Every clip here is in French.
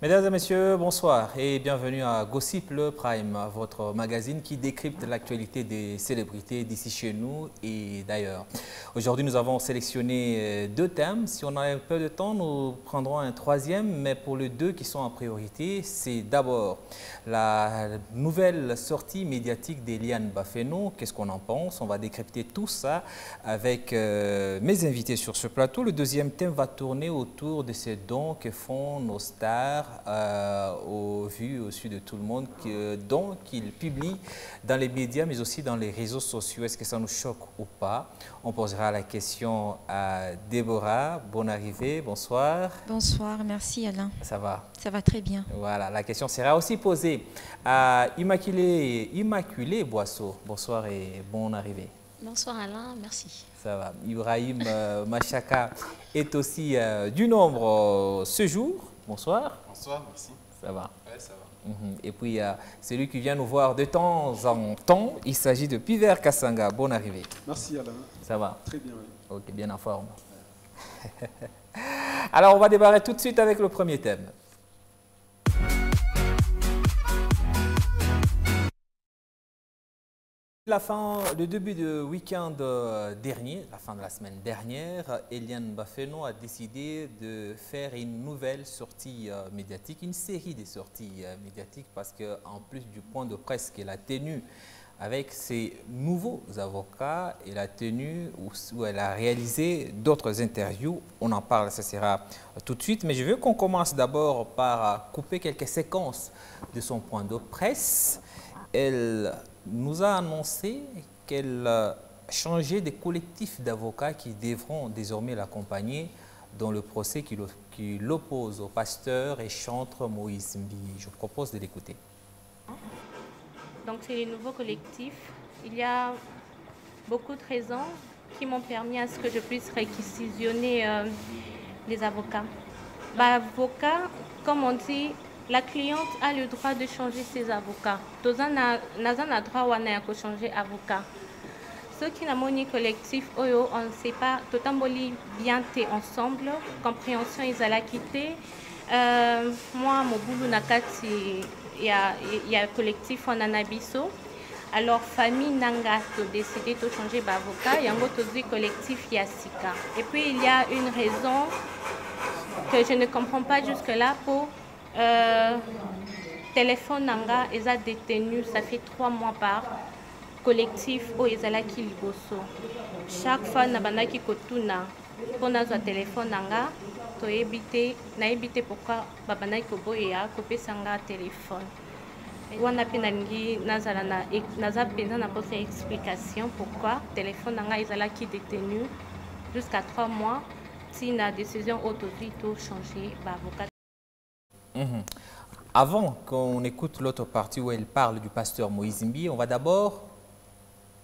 Mesdames et messieurs, bonsoir et bienvenue à Gossip le Prime, votre magazine qui décrypte l'actualité des célébrités d'ici chez nous et d'ailleurs. Aujourd'hui, nous avons sélectionné deux thèmes. Si on a un peu de temps, nous prendrons un troisième, mais pour les deux qui sont en priorité, c'est d'abord la nouvelle sortie médiatique d'Eliane Bafeno. Qu'est-ce qu'on en pense? On va décrypter tout ça avec mes invités sur ce plateau. Le deuxième thème va tourner autour de ces dons que font nos stars au vu, au su de tout le monde, dont qu'ils publient dans les médias, mais aussi dans les réseaux sociaux. Est-ce que ça nous choque ou pas? On posera la question à Déborah. Bonne arrivée, bonsoir. Bonsoir, merci Alain. Ça va? Ça va très bien. Voilà, la question sera aussi posée à Immaculée Boisseau. Bonsoir et bonne arrivée. Bonsoir Alain, merci. Ça va. Ibrahim Machaka est aussi du nombre ce jour. Bonsoir. Bonsoir, merci. Ça va. Ouais, ça va. Et puis, celui qui vient nous voir de temps en temps, il s'agit de Piver Kassanga. Bonne arrivée. Merci Alain. Ça va? Très bien, oui. Ok, bien en forme. Alors, on va démarrer tout de suite avec le premier thème. Le début de week-end dernier, la fin de la semaine dernière, Eliane Bafeno a décidé de faire une nouvelle sortie médiatique, une série de sorties médiatiques parce qu'en plus du point de presse qu'elle a tenu avec ses nouveaux avocats, elle a tenu où elle a réalisé d'autres interviews. On en parle, ça sera tout de suite. Mais je veux qu'on commence d'abord par couper quelques séquences de son point de presse. Elle nous a annoncé qu'elle changeait des collectifs d'avocats qui devront désormais l'accompagner dans le procès qui l'oppose au pasteur et chantre Moïse Mbi. Je vous propose de l'écouter. Donc c'est les nouveaux collectifs. Il y a beaucoup de raisons qui m'ont permis à ce que je puisse réquisitionner les avocats. Avocat, comme on dit, la cliente a le droit de changer ses avocats. Tous a le droit de changer avocat. Ceux qui n'ont pas collectif, on ne sait pas, tout bien ensemble, compréhension ils allaient quitter. Moi, mon boulot nakati, il y a un collectif en Anabiso. Alors, famille Nanga a décidé de changer d'avocat. Il y a un autre collectif Yassika. Et puis, il y a une raison que je ne comprends pas jusque-là pour téléphone Nanga. Ils ont détenu, ça fait 3 mois par collectif au Ezalaki Liboso. Chaque fois, nabanaki kotuna pour notre téléphone Nanga. Naibite pourquoi babanaki koboya kopé sanga téléphone. Wana penangi nazala naza penza na posa explication pourquoi téléphone Nanga Ezalaki détenu jusqu'à 3 mois si la décision autorité changer d'avocat. Avant qu'on écoute l'autre partie où elle parle du pasteur Moïse Mbi, on va d'abord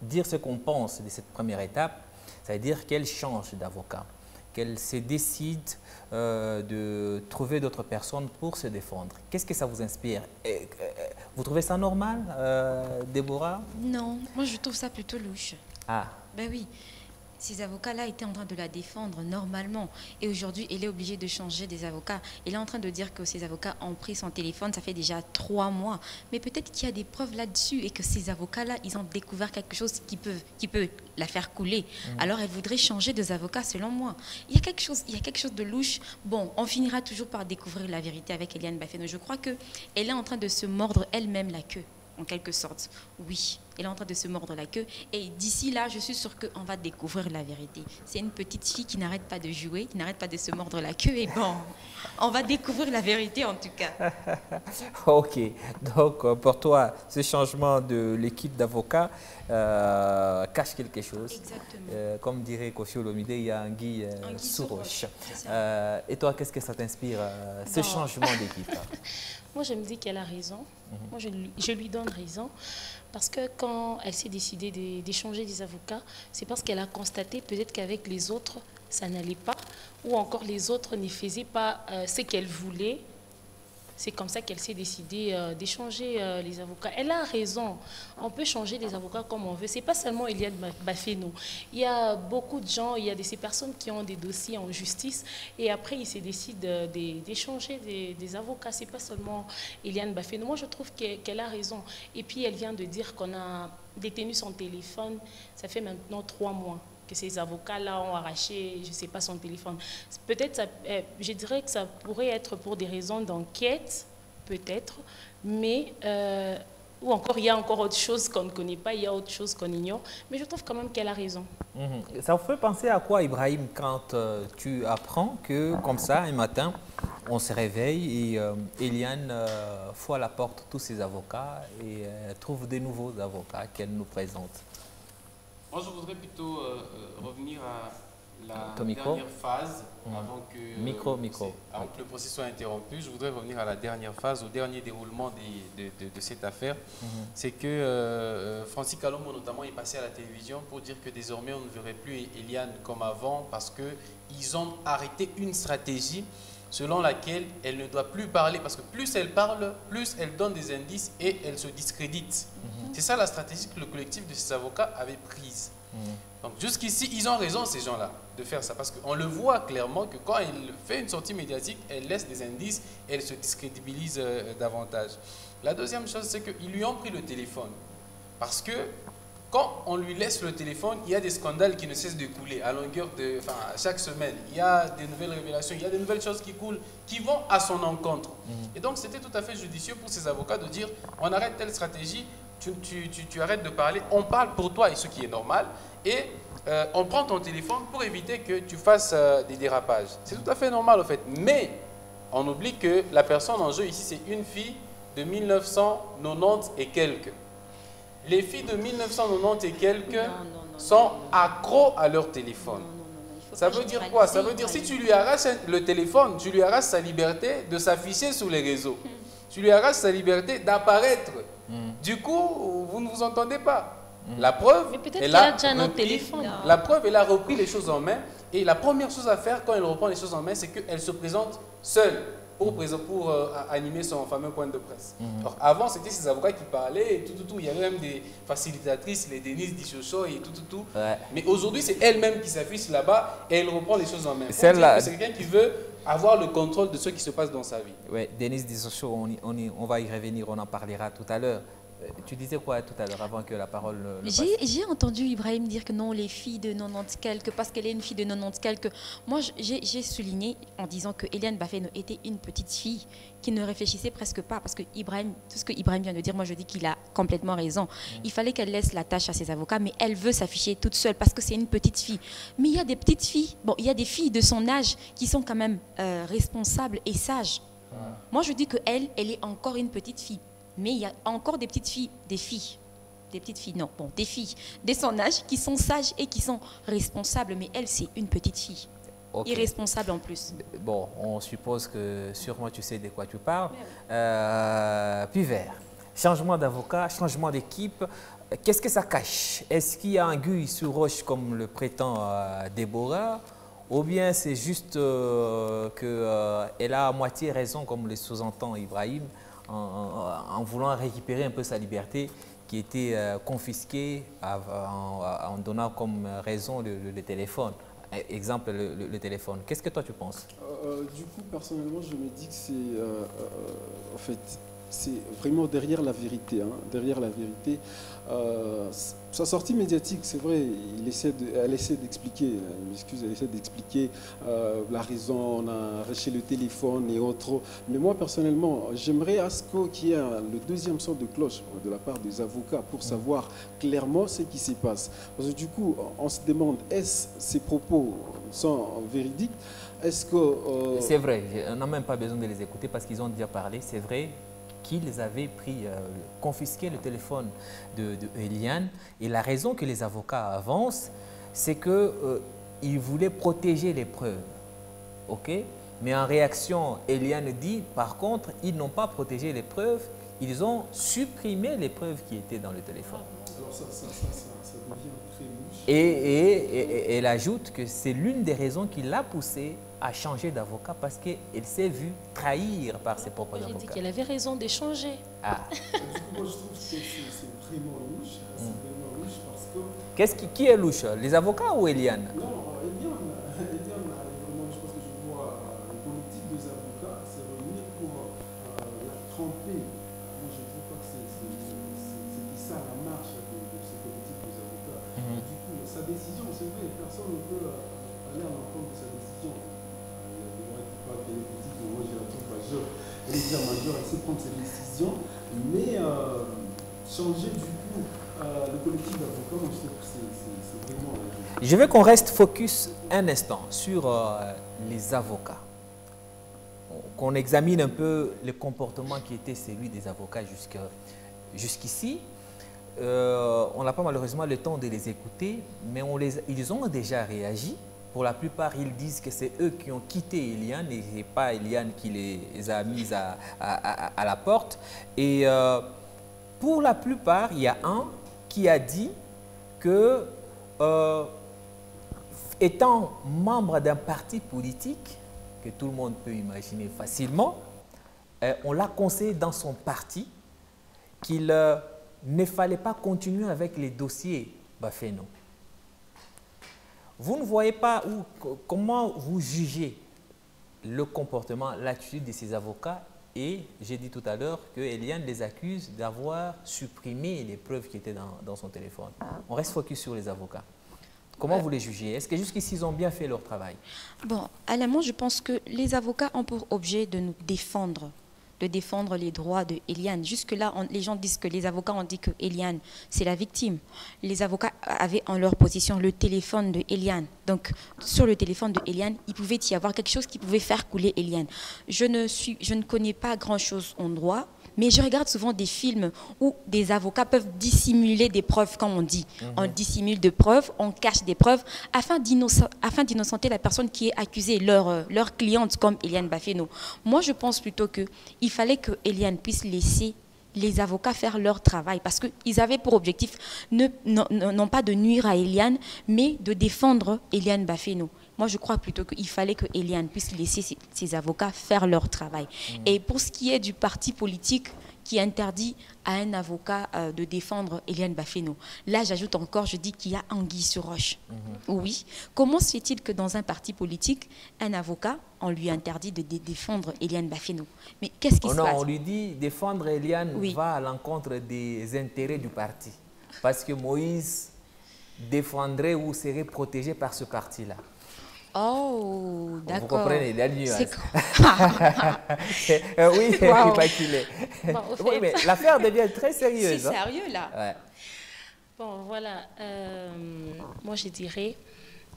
dire ce qu'on pense de cette première étape, c'est-à-dire qu'elle change d'avocat, qu'elle se décide de trouver d'autres personnes pour se défendre. Qu'est-ce que ça vous inspire? Vous trouvez ça normal, Déborah? Non, moi je trouve ça plutôt louche. Ah. Ben oui, ces avocats-là étaient en train de la défendre normalement. Et aujourd'hui, elle est obligée de changer des avocats. Elle est en train de dire que ces avocats ont pris son téléphone, ça fait déjà 3 mois. Mais peut-être qu'il y a des preuves là-dessus et que ces avocats-là, ils ont découvert quelque chose qui peut la faire couler. Alors, elle voudrait changer des avocats, selon moi. Il y a quelque chose de louche. Bon, on finira toujours par découvrir la vérité avec Eliane Bafeno. Je crois qu'elle est en train de se mordre elle-même la queue. En quelque sorte, oui, elle est en train de se mordre la queue. Et d'ici là, je suis sûre qu'on va découvrir la vérité. C'est une petite fille qui n'arrête pas de jouer, qui n'arrête pas de se mordre la queue. Et bon, on va découvrir la vérité en tout cas. Ok, donc pour toi, ce changement de l'équipe d'avocats cache quelque chose. Exactement. Comme dirait Kofi Olomide, il y a Anguille sous roche. Et toi, qu'est-ce que ça t'inspire, ce changement d'équipe? Moi, je me dis qu'elle a raison. Moi, je lui donne raison. Parce que quand elle s'est décidée d'échanger des avocats, c'est parce qu'elle a constaté peut-être qu'avec les autres, ça n'allait pas. Ou encore les autres ne faisaient pas ce qu'elle voulait. c'est comme ça qu'elle s'est décidée d'échanger les avocats. Elle a raison. On peut changer les avocats comme on veut. C'est pas seulement Eliane Baféno. Il y a beaucoup de gens, il y a ces personnes qui ont des dossiers en justice et après ils se décident d'échanger des avocats. C'est pas seulement Eliane Baféno. Moi, je trouve qu'elle a raison. Et puis, elle vient de dire qu'on a détenu son téléphone. Ça fait maintenant 3 mois que ces avocats-là ont arraché, je ne sais pas, son téléphone. Peut-être, je dirais que ça pourrait être pour des raisons d'enquête, peut-être, mais, ou encore, il y a encore autre chose qu'on ne connaît pas, il y a autre chose qu'on ignore, mais je trouve quand même qu'elle a raison. Ça vous fait penser à quoi, Ibrahim, quand tu apprends que, comme ça, un matin, on se réveille et Eliane fout à la porte tous ses avocats et trouve des nouveaux avocats qu'elle nous présente? Moi, je voudrais plutôt revenir à la micro. dernière phase, avant que, avant que le processus soit interrompu. Je voudrais revenir à la dernière phase, au dernier déroulement de cette affaire. C'est que Francis Kalombo, notamment, est passé à la télévision pour dire que désormais, on ne verrait plus Eliane comme avant parce qu'ils ont arrêté une stratégie selon laquelle elle ne doit plus parler, parce que plus elle parle, plus elle donne des indices et elle se discrédite. C'est ça la stratégie que le collectif de ces avocats avait prise. Donc jusqu'ici, ils ont raison, ces gens-là, de faire ça, parce qu'on le voit clairement que quand elle fait une sortie médiatique, elle laisse des indices, elle se discrédibilise davantage. La deuxième chose, c'est qu'ils lui ont pris le téléphone, parce que quand on lui laisse le téléphone, il y a des scandales qui ne cessent de couler à longueur de, chaque semaine. Il y a des nouvelles révélations, il y a des nouvelles choses qui coulent, qui vont à son encontre. Et donc, c'était tout à fait judicieux pour ces avocats de dire, on arrête telle stratégie, tu arrêtes de parler, on parle pour toi, et ce qui est normal, et on prend ton téléphone pour éviter que tu fasses des dérapages. C'est tout à fait normal, en fait. Mais on oublie que la personne en jeu ici, c'est une fille de 1990 et quelques. Les filles de 1990 et quelques sont accros à leur téléphone. Ça veut dire quoi? Ça veut dire si tu lui arraches le téléphone, tu lui arraches sa liberté de s'afficher sur les réseaux. Tu lui arraches sa liberté d'apparaître. Du coup, vous ne vous entendez pas. La preuve, elle a repris les choses en main. Et la première chose à faire quand elle reprend les choses en main, c'est qu'elle se présente seule pour animer son fameux point de presse. Alors, avant, c'était ses avocats qui parlaient et tout. Il y avait même des facilitatrices, les Denise Dichocho et tout. Ouais. Mais aujourd'hui, c'est elle-même qui s'affiche là-bas et elle reprend les choses en main. C'est quelqu'un qui veut avoir le contrôle de ce qui se passe dans sa vie. Oui, Denise Dichocho, on va y revenir, on en parlera tout à l'heure. Tu disais quoi tout à l'heure avant que la parole ne passe? J'ai entendu Ibrahim dire que non, les filles de 90 quelques, parce qu'elle est une fille de 90 quelques. Moi, j'ai souligné en disant que Eliane Baféno était une petite fille qui ne réfléchissait presque pas, parce que Ibrahim, tout ce que Ibrahim vient de dire, moi je dis qu'il a complètement raison. Il fallait qu'elle laisse la tâche à ses avocats, mais elle veut s'afficher toute seule parce que c'est une petite fille. Mais il y a des petites filles, bon, il y a des filles de son âge qui sont quand même responsables et sages. Moi je dis qu'elle est encore une petite fille. Mais il y a encore des petites filles, des filles de son âge qui sont sages et qui sont responsables. Mais elle, c'est une petite fille, irresponsable en plus. Bon, on suppose que sûrement tu sais de quoi tu parles. Puvert, changement d'avocat, changement d'équipe, qu'est-ce que ça cache? Est-ce qu'il y a anguille sous roche comme le prétend Déborah? Ou bien c'est juste qu'elle a à moitié raison comme le sous-entend Ibrahim en voulant récupérer un peu sa liberté qui était confisquée en donnant comme raison le téléphone. Exemple, le téléphone. Qu'est-ce que toi tu penses? Du coup, personnellement, je me dis que c'est en fait, c'est vraiment derrière la vérité. Derrière la vérité. Sa sortie médiatique, c'est vrai, elle essaie d'expliquer, elle essaie d'expliquer la raison, on a arraché le téléphone et autres. Mais moi, personnellement, j'aimerais à ce qu'il y ait le deuxième son de cloche de la part des avocats pour savoir clairement ce qui se passe. Parce que du coup, on se demande, est-ce que ces propos sont véridiques? Est-ce que... C'est vrai, on n'a même pas besoin de les écouter parce qu'ils ont déjà parlé, c'est vrai qu'ils avaient confisqué le téléphone de Eliane. Et la raison que les avocats avancent, c'est qu'ils voulaient protéger les preuves. Mais en réaction, Eliane dit, par contre, ils n'ont pas protégé les preuves, ils ont supprimé les preuves qui étaient dans le téléphone. Alors ça devient très louche. Et elle ajoute que c'est l'une des raisons qui l'a poussée à changer d'avocat parce qu'elle s'est vue trahir par ses propres avocats. J'ai dit qu'elle avait raison de changer. Ah. Du coup, moi, je trouve que c'est vraiment louche. C'est vraiment louche parce que... Qui est louche? Les avocats ou Eliane? Non, Eliane, vraiment, je pense que je vois le collectif des avocats s'est réuni pour la tremper. Moi, je ne trouve pas que c'était ça la marche de ce collectif des avocats. Du coup, sa décision, c'est vrai, personne ne peut aller à l'encontre de sa décision. Il y a des gens qui parlent qu'elle est petite, mais moi, j'ai la trouve majeure. Elle est déjà majeure, elle sait prendre ses décisions, mais changer du coup le collectif d'avocats, moi, je trouve que c'est vraiment... Je veux qu'on reste focus un instant sur les avocats. Qu'on examine un peu le comportement qui était celui des avocats jusqu'ici. On n'a pas malheureusement le temps de les écouter, mais ils ont déjà réagi. Pour la plupart, ils disent que c'est eux qui ont quitté Eliane et ce n'est pas Eliane qui les a mis à la porte. Et pour la plupart, il y a un qui a dit que, étant membre d'un parti politique, que tout le monde peut imaginer facilement, on l'a conseillé dans son parti qu'il ne fallait pas continuer avec les dossiers Baféno. Vous ne voyez pas comment vous jugez le comportement, l'attitude de ces avocats. Et j'ai dit tout à l'heure que Eliane les accuse d'avoir supprimé les preuves qui étaient dans son téléphone. On reste focus sur les avocats. Comment vous les jugez? Est-ce que jusqu'ici, ils ont bien fait leur travail? Bon, Alain, je pense que les avocats ont pour objet de nous défendre, de défendre les droits de Eliane. Jusque-là, les gens disent que les avocats ont dit que Eliane, c'est la victime. Les avocats avaient en leur possession le téléphone de Eliane. Donc, sur le téléphone de Eliane, il pouvait y avoir quelque chose qui pouvait faire couler Eliane. Je ne connais pas grand-chose en droit, mais je regarde souvent des films où des avocats peuvent dissimuler des preuves, comme on dit. On dissimule des preuves, on cache des preuves, afin d'innocenter la personne qui est accusée, leur cliente, comme Eliane Baféno. Moi, je pense plutôt qu'il fallait que Eliane puisse laisser les avocats faire leur travail, parce qu'ils avaient pour objectif non pas de nuire à Eliane, mais de défendre Eliane Baféno. Moi, je crois plutôt qu'il fallait que Eliane puisse laisser ses avocats faire leur travail. Et pour ce qui est du parti politique qui interdit à un avocat de défendre Eliane Baféno, là, j'ajoute encore, je dis qu'il y a anguille sur roche. Oui. Comment se fait-il que dans un parti politique, un avocat, on lui interdit de défendre Eliane Baféno? Mais qu'est-ce qui se passe? On lui dit défendre Eliane va à l'encontre des intérêts du parti. Parce que Moïse défendrait ou serait protégé par ce parti-là. Oh, d'accord. Vous comprenez, il y a une nuance. Oui, Wow. Bon, oui, mais l'affaire devient très sérieuse. C'est sérieux, là. Ouais. Bon, voilà. Moi, je dirais,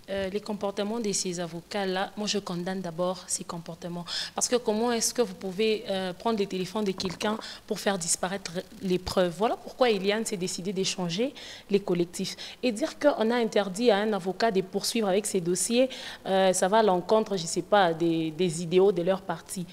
les comportements de ces avocats-là, moi, je condamne d'abord ces comportements. Parce que comment est-ce que vous pouvez prendre le téléphone de quelqu'un pour faire disparaître les preuves? Voilà pourquoi Eliane s'est décidé d'échanger les collectifs. Et dire qu'on a interdit à un avocat de poursuivre avec ses dossiers, ça va à l'encontre, je ne sais pas, des idéaux de leur parti.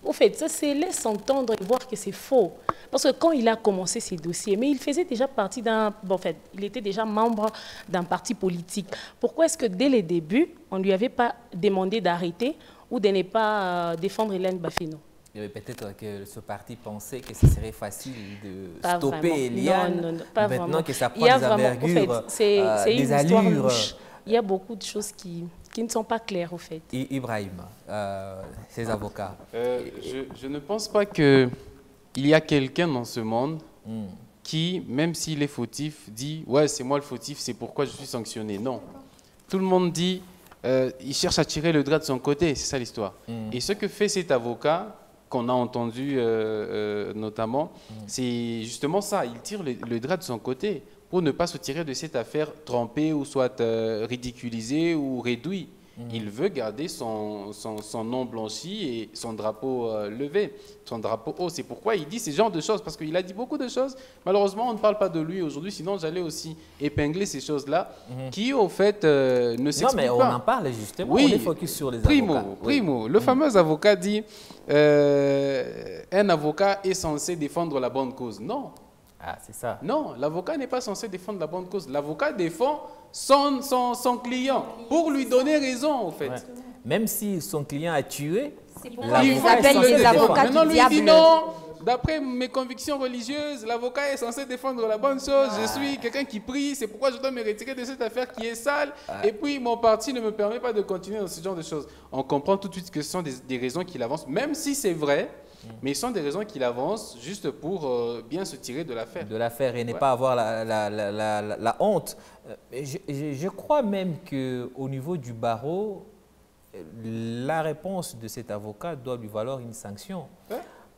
Au fait, ça se laisse entendre et voir que c'est faux. Parce que quand il a commencé ses dossiers, mais il faisait déjà partie d'un... Bon, en fait, il était déjà membre d'un parti politique. Pourquoi est-ce que dès le début, on ne lui avait pas demandé d'arrêter ou de ne pas défendre Eliane Baféno? Peut-être que ce parti pensait que ce serait facile de stopper Eliane. Non, pas maintenant vraiment. que ça prend des envergures, en fait, c'est des une histoire allures. louche. Il y a beaucoup de choses qui ne sont pas claires, au fait. Ibrahim, ces avocats. Je ne pense pas qu'il y a quelqu'un dans ce monde qui, même s'il est fautif, dit « ouais, c'est moi le fautif, c'est pourquoi je suis sanctionné ». Non. Tout le monde dit il cherche à tirer le drap de son côté, c'est ça l'histoire. Et ce que fait cet avocat, qu'on a entendu notamment, c'est justement ça, il tire le drap de son côté pour ne pas se tirer de cette affaire trempée ou soit ridiculisée ou réduite. Il veut garder son nom blanchi et son drapeau levé, son drapeau haut. C'est pourquoi il dit ce genre de choses, parce qu'il a dit beaucoup de choses. Malheureusement, on ne parle pas de lui aujourd'hui, sinon j'allais aussi épingler ces choses-là qui, au fait, ne s'expliquent pas. Non, mais on en parle justement, oui, on est focus sur les avocats. Primo, le fameux avocat dit un avocat est censé défendre la bonne cause. Non. Ah, c'est ça. Non, l'avocat n'est pas censé défendre la bonne cause. L'avocat défend son client pour lui donner raison, en fait. Ouais. Même si son client a tué, Ils appellent les avocats Maintenant, du lui il dit diable. non. D'après mes convictions religieuses, l'avocat est censé défendre la bonne chose. Je suis quelqu'un qui prie, c'est pourquoi je dois me retirer de cette affaire qui est sale. Et puis, mon parti ne me permet pas de continuer dans ce genre de choses. On comprend tout de suite que ce sont des raisons qu'il avance, même si c'est vrai, mais ce sont des raisons qu'il avance juste pour bien se tirer de l'affaire. De l'affaire et ne pas avoir la honte. Je crois même qu'au niveau du barreau, la réponse de cet avocat doit lui valoir une sanction.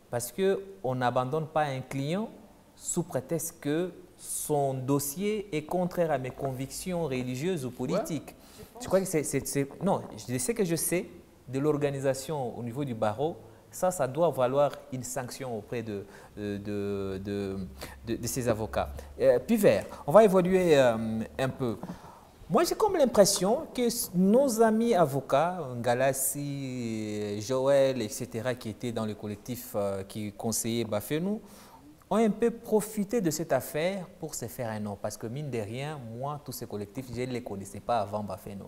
Parce qu'on n'abandonne pas un client sous prétexte que son dossier est contraire à mes convictions religieuses ou politiques. Je crois que non, je sais que je sais de l'organisation au niveau du barreau, ça doit valoir une sanction auprès de ces avocats. Pivert, on va évoluer un peu. Moi, j'ai comme l'impression que nos amis avocats, Galassi, Joël, etc., qui étaient dans le collectif qui conseillait Bafénou, ont un peu profité de cette affaire pour se faire un nom. Parce que mine de rien, moi, tous ces collectifs, je ne les connaissais pas avant Bafénou.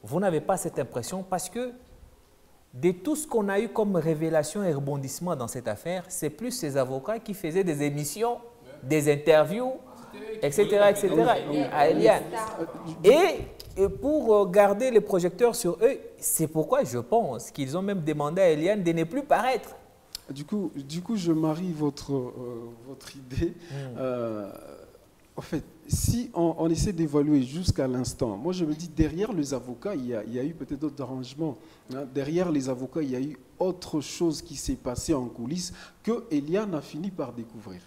Vous n'avez pas cette impression parce que de tout ce qu'on a eu comme révélation et rebondissement dans cette affaire, c'est plus ces avocats qui faisaient des émissions, des interviews, etc., à Eliane. Et pour garder les projecteurs sur eux, c'est pourquoi je pense qu'ils ont même demandé à Eliane de ne plus paraître. Du coup, je marie votre idée. En fait, si on essaie d'évaluer jusqu'à l'instant, moi je me dis derrière les avocats, il y a eu peut-être d'autres arrangements. Hein. Derrière les avocats, il y a eu autre chose qui s'est passé en coulisses que Eliane a fini par découvrir.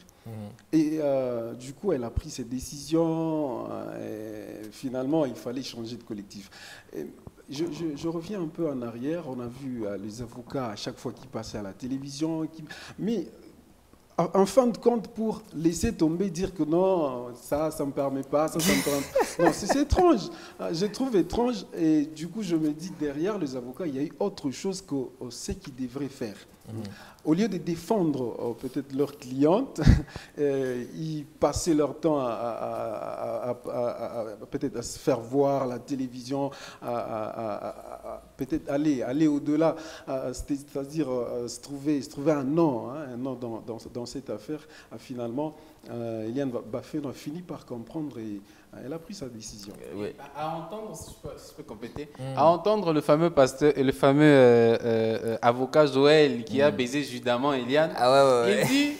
Et du coup, elle a pris ses décisions. Et finalement, il fallait changer de collectif. Et je reviens un peu en arrière. On a vu les avocats à chaque fois qu'ils passaient à la télévision. Mais en fin de compte, pour laisser tomber, dire que non, ça ne me permet pas, ça me permet pas. Non, c'est étrange. Je trouve étrange. Et du coup, je me dis, derrière les avocats, il y a eu autre chose qu'on sait qu'ils devraient faire. Au lieu de défendre peut-être leurs clientes, ils passaient leur temps peut-être à se faire voir la télévision, peut-être aller au-delà, c'est-à-dire se trouver un nom dans cette affaire. Finalement, Eliane Bafénou a fini par comprendre et elle a pris sa décision. Oui. À entendre, si je peux compléter, à entendre le fameux pasteur et le fameux avocat Joël qui a baisé judamment Eliane, il dit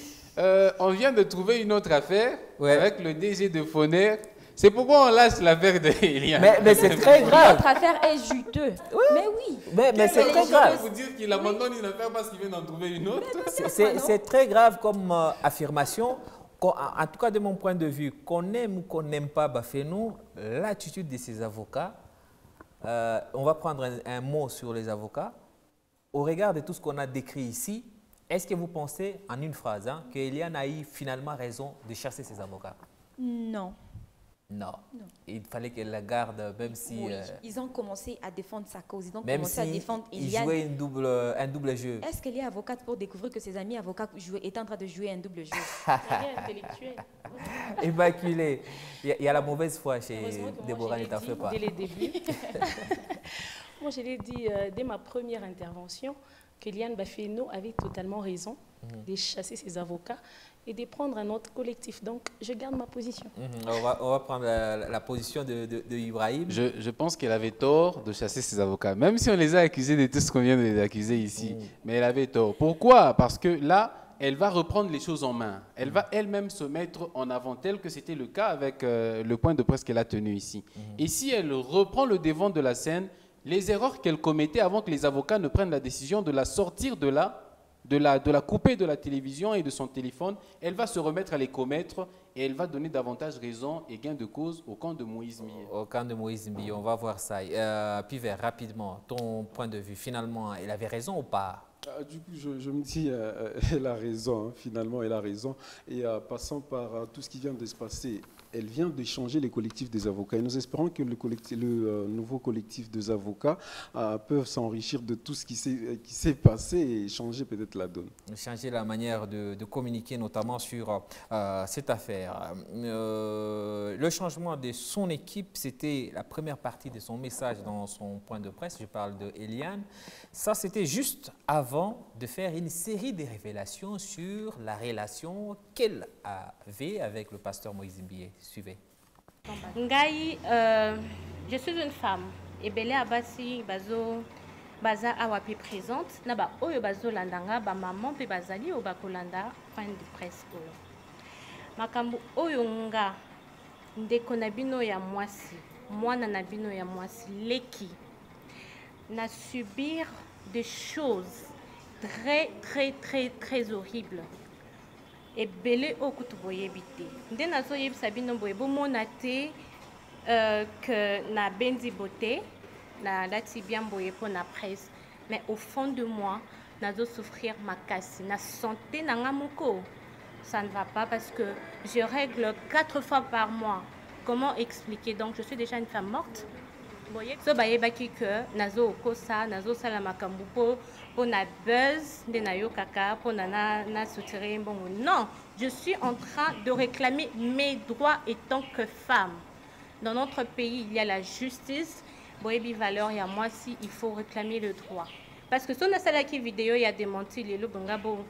on vient de trouver une autre affaire avec le DG de Foner. C'est pourquoi on lâche l'affaire d'Eliane. Mais c'est très grave. Notre affaire est juteuse. Mais oui. Mais c'est très grave. Vous dire qu'il abandonne une affaire parce qu'il vient d'en trouver une autre. C'est très grave comme affirmation. En tout cas, de mon point de vue, qu'on aime ou qu'on n'aime pas Bafénou, l'attitude de ces avocats, on va prendre un mot sur les avocats. Au regard de tout ce qu'on a décrit ici, est-ce que vous pensez, en une phrase, que Eliane a eu finalement raison de chasser ses avocats? Non. Non. Il fallait qu'elle la garde, même si... Oui, ils ont commencé à défendre sa cause. Ils ont même commencé à défendre Eliane. Ils jouaient un double jeu. Est-ce qu'elle est avocate pour découvrir que ses amis avocats étaient en train de jouer un double jeu? Intellectuel. Immaculée. Il y a la mauvaise foi chez Déborah, ne t'en fais pas. Dès les débuts. Moi, je l'ai dit dès ma première intervention qu'Eliane Bafénou avait totalement raison de chasser ses avocats et de prendre un autre collectif. Donc, je garde ma position. On va prendre la position de Ibrahim. Je pense qu'elle avait tort de chasser ses avocats, même si on les a accusés de tout ce qu'on vient de les accuser ici. Mais elle avait tort. Pourquoi? Parce que là, elle va reprendre les choses en main. Elle va elle-même se mettre en avant, tel que c'était le cas avec le point de presse qu'elle a tenu ici. Et si elle reprend le devant de la scène, les erreurs qu'elle commettait avant que les avocats ne prennent la décision de la sortir de la couper de la télévision et de son téléphone, elle va se remettre à les commettre et elle va donner davantage raison et gain de cause au camp de Moïse Mbiye. Au camp de Moïse Mbiye, on va voir ça. Pivert, rapidement, ton point de vue, finalement, elle avait raison ou pas? Du coup, je me dis, elle a raison, finalement, elle a raison. Et passant par tout ce qui vient de se passer, elle vient de changer les collectifs des avocats. Et nous espérons que le nouveau collectif des avocats peut s'enrichir de tout ce qui s'est passé et changer peut-être la donne. Changer la manière de communiquer, notamment sur cette affaire. Le changement de son équipe, c'était la première partie de son message dans son point de presse. Je parle de Eliane. Ça, c'était juste avant de faire une série de révélations sur la relation qu'elle avait avec le pasteur Moïse Mbié. Suivez. Ngai, je suis une femme. Et Belé Abassi, Baza Awapi présente. Naba Oyo Bazo Landanga, ba maman pe Bazali ou Bakolanda, fin de presse. Makambu Oyo Nga, Ndeko Nabino ya Mwasi, Mwana Nabino ya Mwasi, Leki, na subir des choses très horribles. Et belé au kutuboye bité. Ndé na so yeb sabino boye bo monate que na benzi beauté na lati bien boye pour na presse. Mais au fond de moi, na zo souffrir ma casse, na santé na ngamoko. Ça ne va pas parce que je règle 4 fois par mois. Comment expliquer? Donc je suis déjà une femme morte. So baye baki que nazo okosa nazo sala makambu po na buzz de na yo kaka po na soutirer mbongo. Non, je suis en train de réclamer mes droits en tant que femme. Dans notre pays, il y a la justice. Boyebi valeur ya moi si il faut réclamer le droit. Parce que si on a sala qui vidéo il y a démenti les lobongabo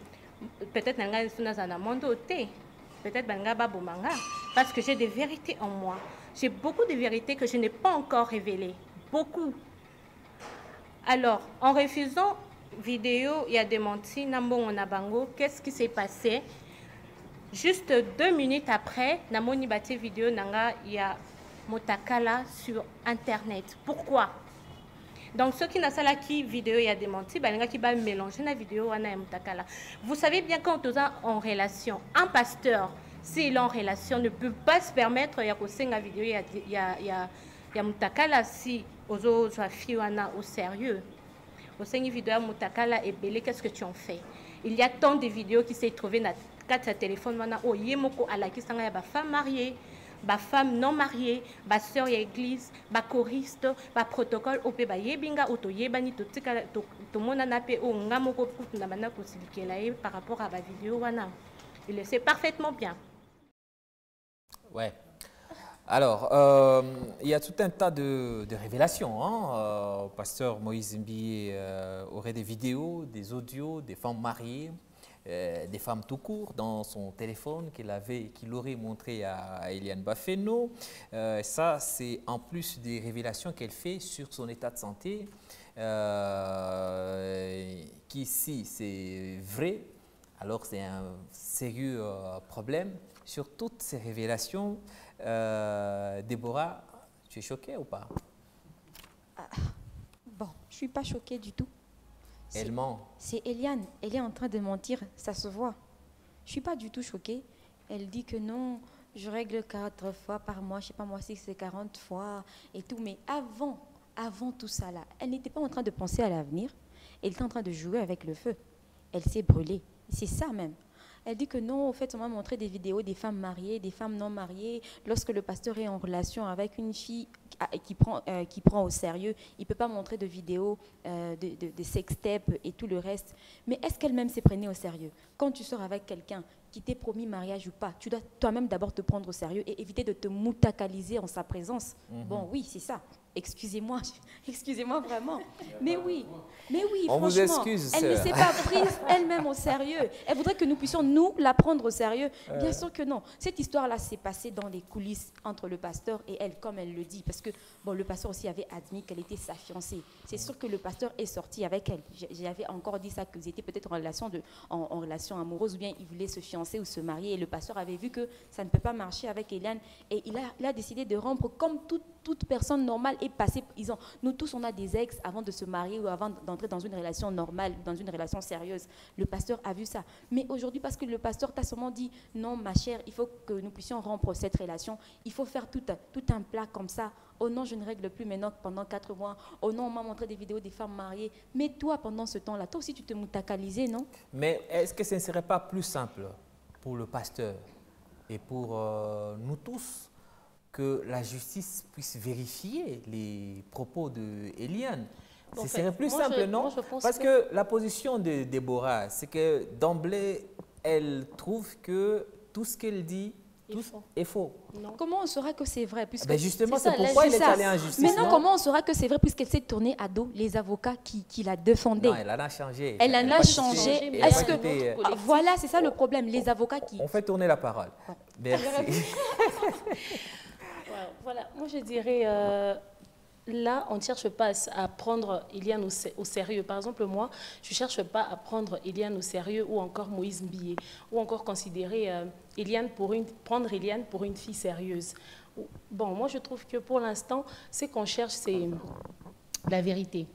peut-être nanga suna zana mondo te. Peut-être banga babo manga parce que j'ai des vérités en moi. J'ai beaucoup de vérités que je n'ai pas encore révélées. Beaucoup. Alors, en refusant vidéo, il y a démenti, Nambo Nabango, qu'est-ce qui s'est passé? Juste 2 minutes après, Namoni Bati vidéo, Nanga, il y a Motakala sur Internet. Pourquoi? Donc, ceux qui n'ont pas qui vidéo, il y a démenti, il qui va mélanger la vidéo, Motakala. Vous savez bien quand on est en relation, un pasteur, s'il est en relation, ne peut pas se permettre il y a une vidéo, il y a Mutakala si ozo wana au sérieux. Au sein vidéo Mutakala et belé, qu'est-ce que tu en fais? Il y a tant de vidéos qui s'est trouvées dans quatre téléphones wana o yemoko ala ki sanga ya ba femme mariée, ba femme non mariée, ba sœur ya église, ba choriste, ba protocole opé ba yebinga auto yebani to tika to mona na pe o ngamoko kutuna bana ko silikela par rapport à ba vidéo wana. Il le sait parfaitement bien. Ouais. Alors, il y a tout un tas de révélations. Hein. Pasteur Moïse Mbié aurait des vidéos, des audios, des femmes mariées, des femmes tout court dans son téléphone qu'il aurait montré à Eliane Bafeno. Ça, c'est en plus des révélations qu'elle fait sur son état de santé, qui, si c'est vrai, alors c'est un sérieux problème. Sur toutes ces révélations, Déborah, tu es choquée ou pas? Bon, je ne suis pas choquée du tout. Elle ment. C'est Eliane, elle est en train de mentir, ça se voit. Je ne suis pas du tout choquée. Elle dit que non, je règle 4 fois par mois, je ne sais pas moi si c'est 40 fois et tout. Mais avant tout ça là, elle n'était pas en train de penser à l'avenir. Elle était en train de jouer avec le feu. Elle s'est brûlée. C'est ça même. Elle dit que non, au fait, on m'a montré des vidéos des femmes mariées, des femmes non mariées. Lorsque le pasteur est en relation avec une fille qui prend au sérieux, il ne peut pas montrer de vidéos, de sextapes et tout le reste. Mais est-ce qu'elle-même s'est prenée au sérieux? Quand tu sors avec quelqu'un qui t'est promis mariage ou pas, tu dois toi-même d'abord te prendre au sérieux et éviter de te moutakaliser en sa présence. Bon, oui, c'est ça. Excusez-moi vraiment. Mais oui, on franchement, vous excuse, elle ne s'est pas prise elle-même au sérieux. Elle voudrait que nous puissions, nous, la prendre au sérieux. Bien sûr que non. Cette histoire-là s'est passée dans les coulisses entre le pasteur et elle, comme elle le dit. Parce que bon, le pasteur aussi avait admis qu'elle était sa fiancée. C'est sûr que le pasteur est sorti avec elle. J'avais encore dit ça, qu'ils étaient peut-être en relation amoureuse, ou bien ils voulaient se fiancer ou se marier. Et le pasteur avait vu que ça ne peut pas marcher avec Eliane. Et il a décidé de rompre comme toute personne normale est passée. Nous tous, on a des ex avant de se marier ou avant d'entrer dans une relation normale, dans une relation sérieuse. Le pasteur a vu ça. Mais aujourd'hui, parce que le pasteur t'a seulement dit, non, ma chère, il faut que nous puissions rompre cette relation. Il faut faire tout un plat comme ça. Oh non, je ne règle plus maintenant pendant 4 mois. Oh non, on m'a montré des vidéos des femmes mariées. Mais toi, pendant ce temps-là, toi aussi, tu te moutakalisais, non? Mais est-ce que ce ne serait pas plus simple pour le pasteur et pour nous tous que la justice puisse vérifier les propos d'Eliane. Ce serait plus moi, simple, non? Parce que la position de Déborah, c'est que d'emblée, elle trouve que tout ce qu'elle dit est faux. Non. Comment on saura que c'est vrai puisque justement, c'est pourquoi elle est allée en justice. Mais non, comment on saura que c'est vrai puisqu'elle s'est tournée à dos les avocats qui la défendaient? Non, elle en a changé. Elle en a changé. Est-ce que voilà, c'est ça le problème, les avocats qui... On fait tourner la parole. Merci. Voilà, moi je dirais... Là, on ne cherche pas à prendre Eliane au sérieux. Par exemple, moi, je ne cherche pas à prendre Eliane au sérieux ou encore Moïse Mbié, ou encore considérer prendre Eliane pour une fille sérieuse. Bon, moi, je trouve que pour l'instant, ce qu'on cherche, c'est la vérité.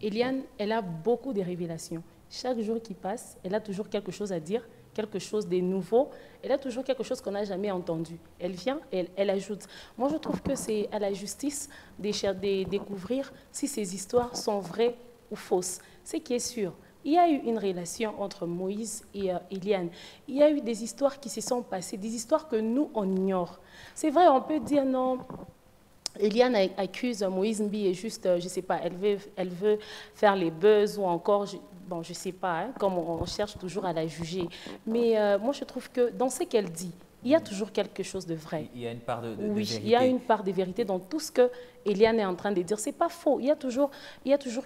Eliane, elle a beaucoup de révélations. Chaque jour qui passe, elle a toujours quelque chose à dire, quelque chose de nouveau. Elle a toujours quelque chose qu'on n'a jamais entendu. Elle vient, elle ajoute. Moi, je trouve que c'est à la justice de découvrir si ces histoires sont vraies ou fausses. Ce qui est sûr, il y a eu une relation entre Moïse et Eliane. Il y a eu des histoires qui se sont passées, des histoires que nous, on ignore. C'est vrai, on peut dire non... Eliane accuse Moïse Mbi et juste, je ne sais pas, elle veut faire les buzz ou encore, bon, je ne sais pas, hein, comme on cherche toujours à la juger. Mais moi, je trouve que dans ce qu'elle dit, il y a toujours quelque chose de vrai. Il y a une part de oui, vérité. Il y a une part de vérité dans tout ce que Eliane est en train de dire. Ce n'est pas faux, il y a toujours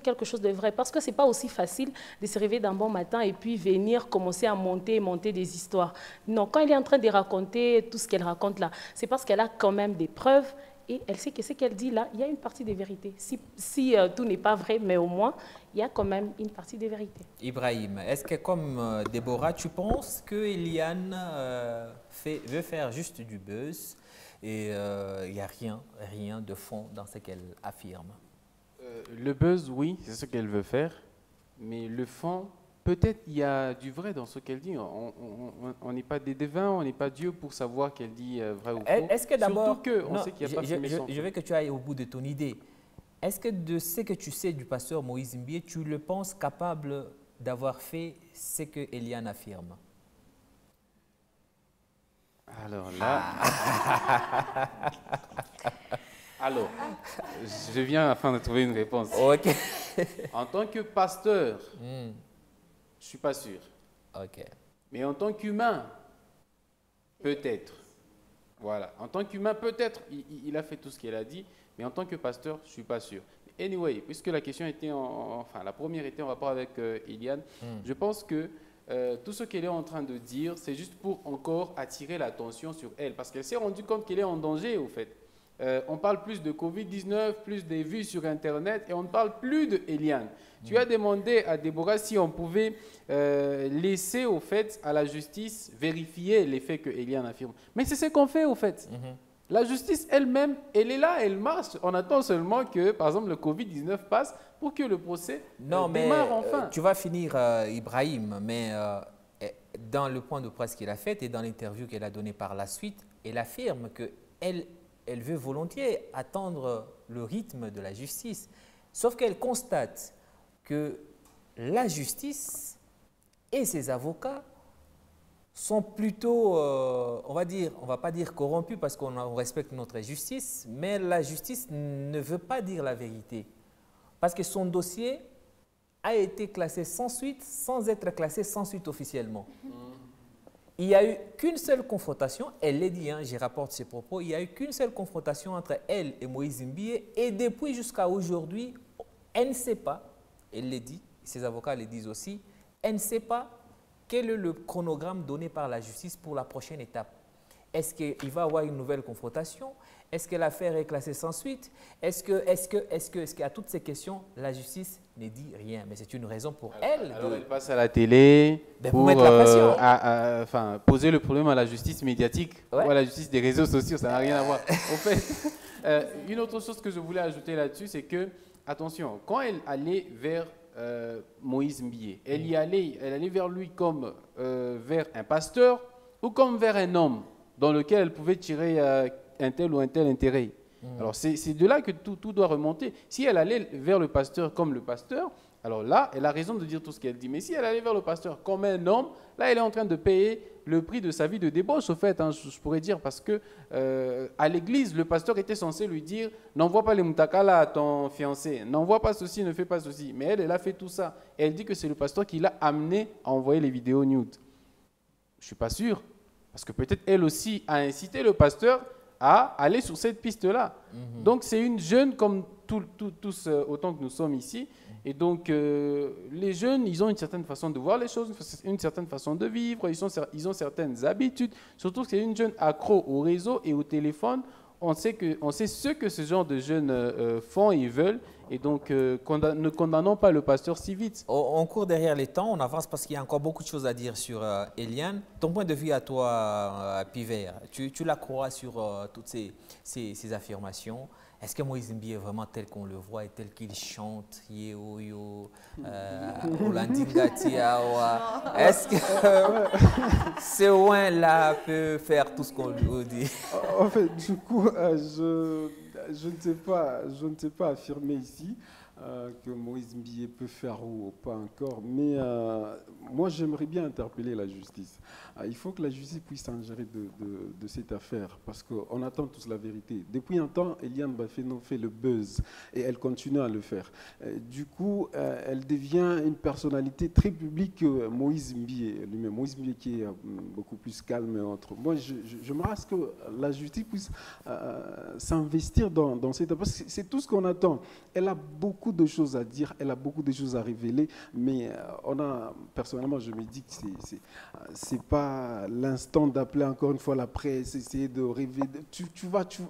quelque chose de vrai. Parce que ce n'est pas aussi facile de se réveiller d'un bon matin et puis venir commencer à monter des histoires. Non, quand elle est en train de raconter tout ce qu'elle raconte là, c'est parce qu'elle a quand même des preuves. Et elle sait que ce qu'elle dit là, il y a une partie des vérités. Si tout n'est pas vrai, mais au moins, il y a quand même une partie des vérités. Ibrahim, est-ce que comme Déborah, tu penses que Eliane veut faire juste du buzz et il n'y a rien de fond dans ce qu'elle affirme? Le buzz, oui, c'est ce qu'elle veut faire. Mais le fond, peut-être il y a du vrai dans ce qu'elle dit. On n'est pas des devins, on n'est pas Dieu pour savoir qu'elle dit vrai ou faux. Est-ce que d'abord, sait qu'il n'y a pas de méchant. Je veux que tu ailles au bout de ton idée. Est-ce que de ce que tu sais du pasteur Moïse Mbié, tu le penses capable d'avoir fait ce que Eliane affirme? Alors là... Alors, je viens afin de trouver une réponse. Ok. En tant que pasteur... Je ne suis pas sûr. Ok. Mais en tant qu'humain, peut-être. Voilà. En tant qu'humain, peut-être, il a fait tout ce qu'elle a dit, mais en tant que pasteur, je ne suis pas sûr. Anyway, puisque la question était, la première était en rapport avec Eliane, je pense que tout ce qu'elle est en train de dire, c'est juste pour encore attirer l'attention sur elle, parce qu'elle s'est rendue compte qu'elle est en danger, au fait. On parle plus de Covid-19, plus des vues sur Internet, et on ne parle plus de Eliane. Tu as demandé à Déborah si on pouvait laisser, au fait, à la justice vérifier les faits que Eliane affirme. Mais c'est ce qu'on fait, au fait. La justice elle-même, elle est là, elle marche. On attend seulement que, par exemple, le Covid-19 passe pour que le procès démarre enfin. Tu vas finir, Ibrahim, mais dans le point de presse qu'il a fait et dans l'interview qu'elle a donnée par la suite, elle affirme qu'elle veut volontiers attendre le rythme de la justice. Sauf qu'elle constate que la justice et ses avocats sont plutôt, on va pas dire corrompus parce qu'on respecte notre justice, mais la justice ne veut pas dire la vérité. Parce que son dossier a été classé sans suite, sans être classé sans suite officiellement. Il n'y a eu qu'une seule confrontation, elle l'a dit, je rapporte ses propos, il n'y a eu qu'une seule confrontation entre elle et Moïse Mbié, et depuis jusqu'à aujourd'hui, elle ne sait pas, elle l'a dit, ses avocats le disent aussi, elle ne sait pas quel est le chronogramme donné par la justice pour la prochaine étape. Est-ce qu'il va y avoir une nouvelle confrontation? Est-ce que l'affaire est classée sans suite? Est-ce qu'à toutes ces questions, la justice ne dit rien? Mais c'est une raison pour elle. Alors elle passe à la télé pour mettre la pression. Poser le problème à la justice médiatique ou à la justice des réseaux sociaux, ça n'a rien à voir. En fait, une autre chose que je voulais ajouter là-dessus, c'est que, attention, quand elle allait vers Moïse Mbié, elle allait vers lui comme vers un pasteur ou comme vers un homme dans lequel elle pouvait tirer un tel ou un tel intérêt. Alors c'est de là que tout doit remonter. Si elle allait vers le pasteur comme le pasteur, Alors là, elle a raison de dire tout ce qu'elle dit. Mais si elle allait vers le pasteur comme un homme, là, elle est en train de payer le prix de sa vie de débauche, au fait, hein, je pourrais dire, parce que à l'église, le pasteur était censé lui dire « N'envoie pas les moutakala à ton fiancé, n'envoie pas ceci, ne fais pas ceci ». Mais elle a fait tout ça. Et elle dit que c'est le pasteur qui l'a amené à envoyer les vidéos nudes. Je ne suis pas sûr, parce que peut-être elle aussi a incité le pasteur à aller sur cette piste-là. Donc c'est une jeune comme tous autant que nous sommes ici. Et donc les jeunes, ils ont une certaine façon de voir les choses, une certaine façon de vivre, ils ont certaines habitudes. Surtout que c'est une jeune accro au réseau et au téléphone. On sait ce que ce genre de jeunes font et veulent. Et donc, ne condamnons pas le pasteur si vite. On court derrière les temps, on avance parce qu'il y a encore beaucoup de choses à dire sur Eliane. Ton point de vue à toi, Pivert, tu la crois sur toutes ces affirmations? Est-ce que Moïse Mbi est vraiment tel qu'on le voit et tel qu'il chante? Est-ce que ce ouin-là peut faire tout ce qu'on lui dit? En fait, du coup, je ne sais pas affirmer ici que Moïse Mbi peut faire ou pas encore, mais moi j'aimerais bien interpeller la justice. Il faut que la justice puisse s'ingérer de cette affaire, parce qu'on attend tous la vérité. Depuis un temps, Eliane Bafeno fait le buzz et elle continue à le faire. Du coup, elle devient une personnalité très publique, Moïse Mbi lui-même. Moïse Mbi qui est beaucoup plus calme et autre. Moi, je me rase que la justice puisse s'investir dans cette affaire, parce que c'est tout ce qu'on attend. Elle a beaucoup de choses à dire, elle a beaucoup de choses à révéler, mais personnellement, je me dis que c'est pas l'instant d'appeler encore une fois la presse, essayer de rêver.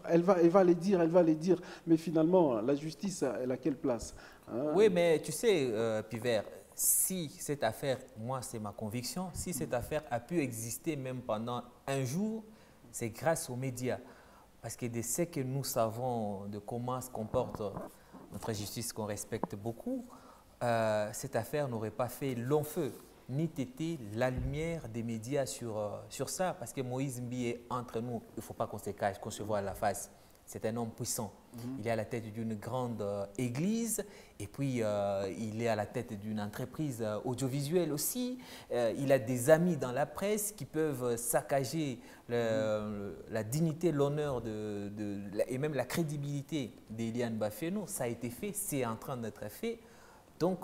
Elle va les dire, mais finalement, la justice, elle a quelle place, hein? Oui, mais tu sais, Pivert, si cette affaire, moi c'est ma conviction, si cette affaire a pu exister même pendant un jour, c'est grâce aux médias. Parce que de ce que nous savons de comment se comporte notre justice qu'on respecte beaucoup, cette affaire n'aurait pas fait long feu, ni tété la lumière des médias sur ça, parce que Moïse Mbi est entre nous, il ne faut pas qu'on se cache, qu'on se voit à la face. C'est un homme puissant. Il est à la tête d'une grande église et puis il est à la tête d'une entreprise audiovisuelle aussi. Il a des amis dans la presse qui peuvent saccager la dignité, l'honneur et même la crédibilité d'Eliane Bafeno. Ça a été fait, c'est en train d'être fait. Donc,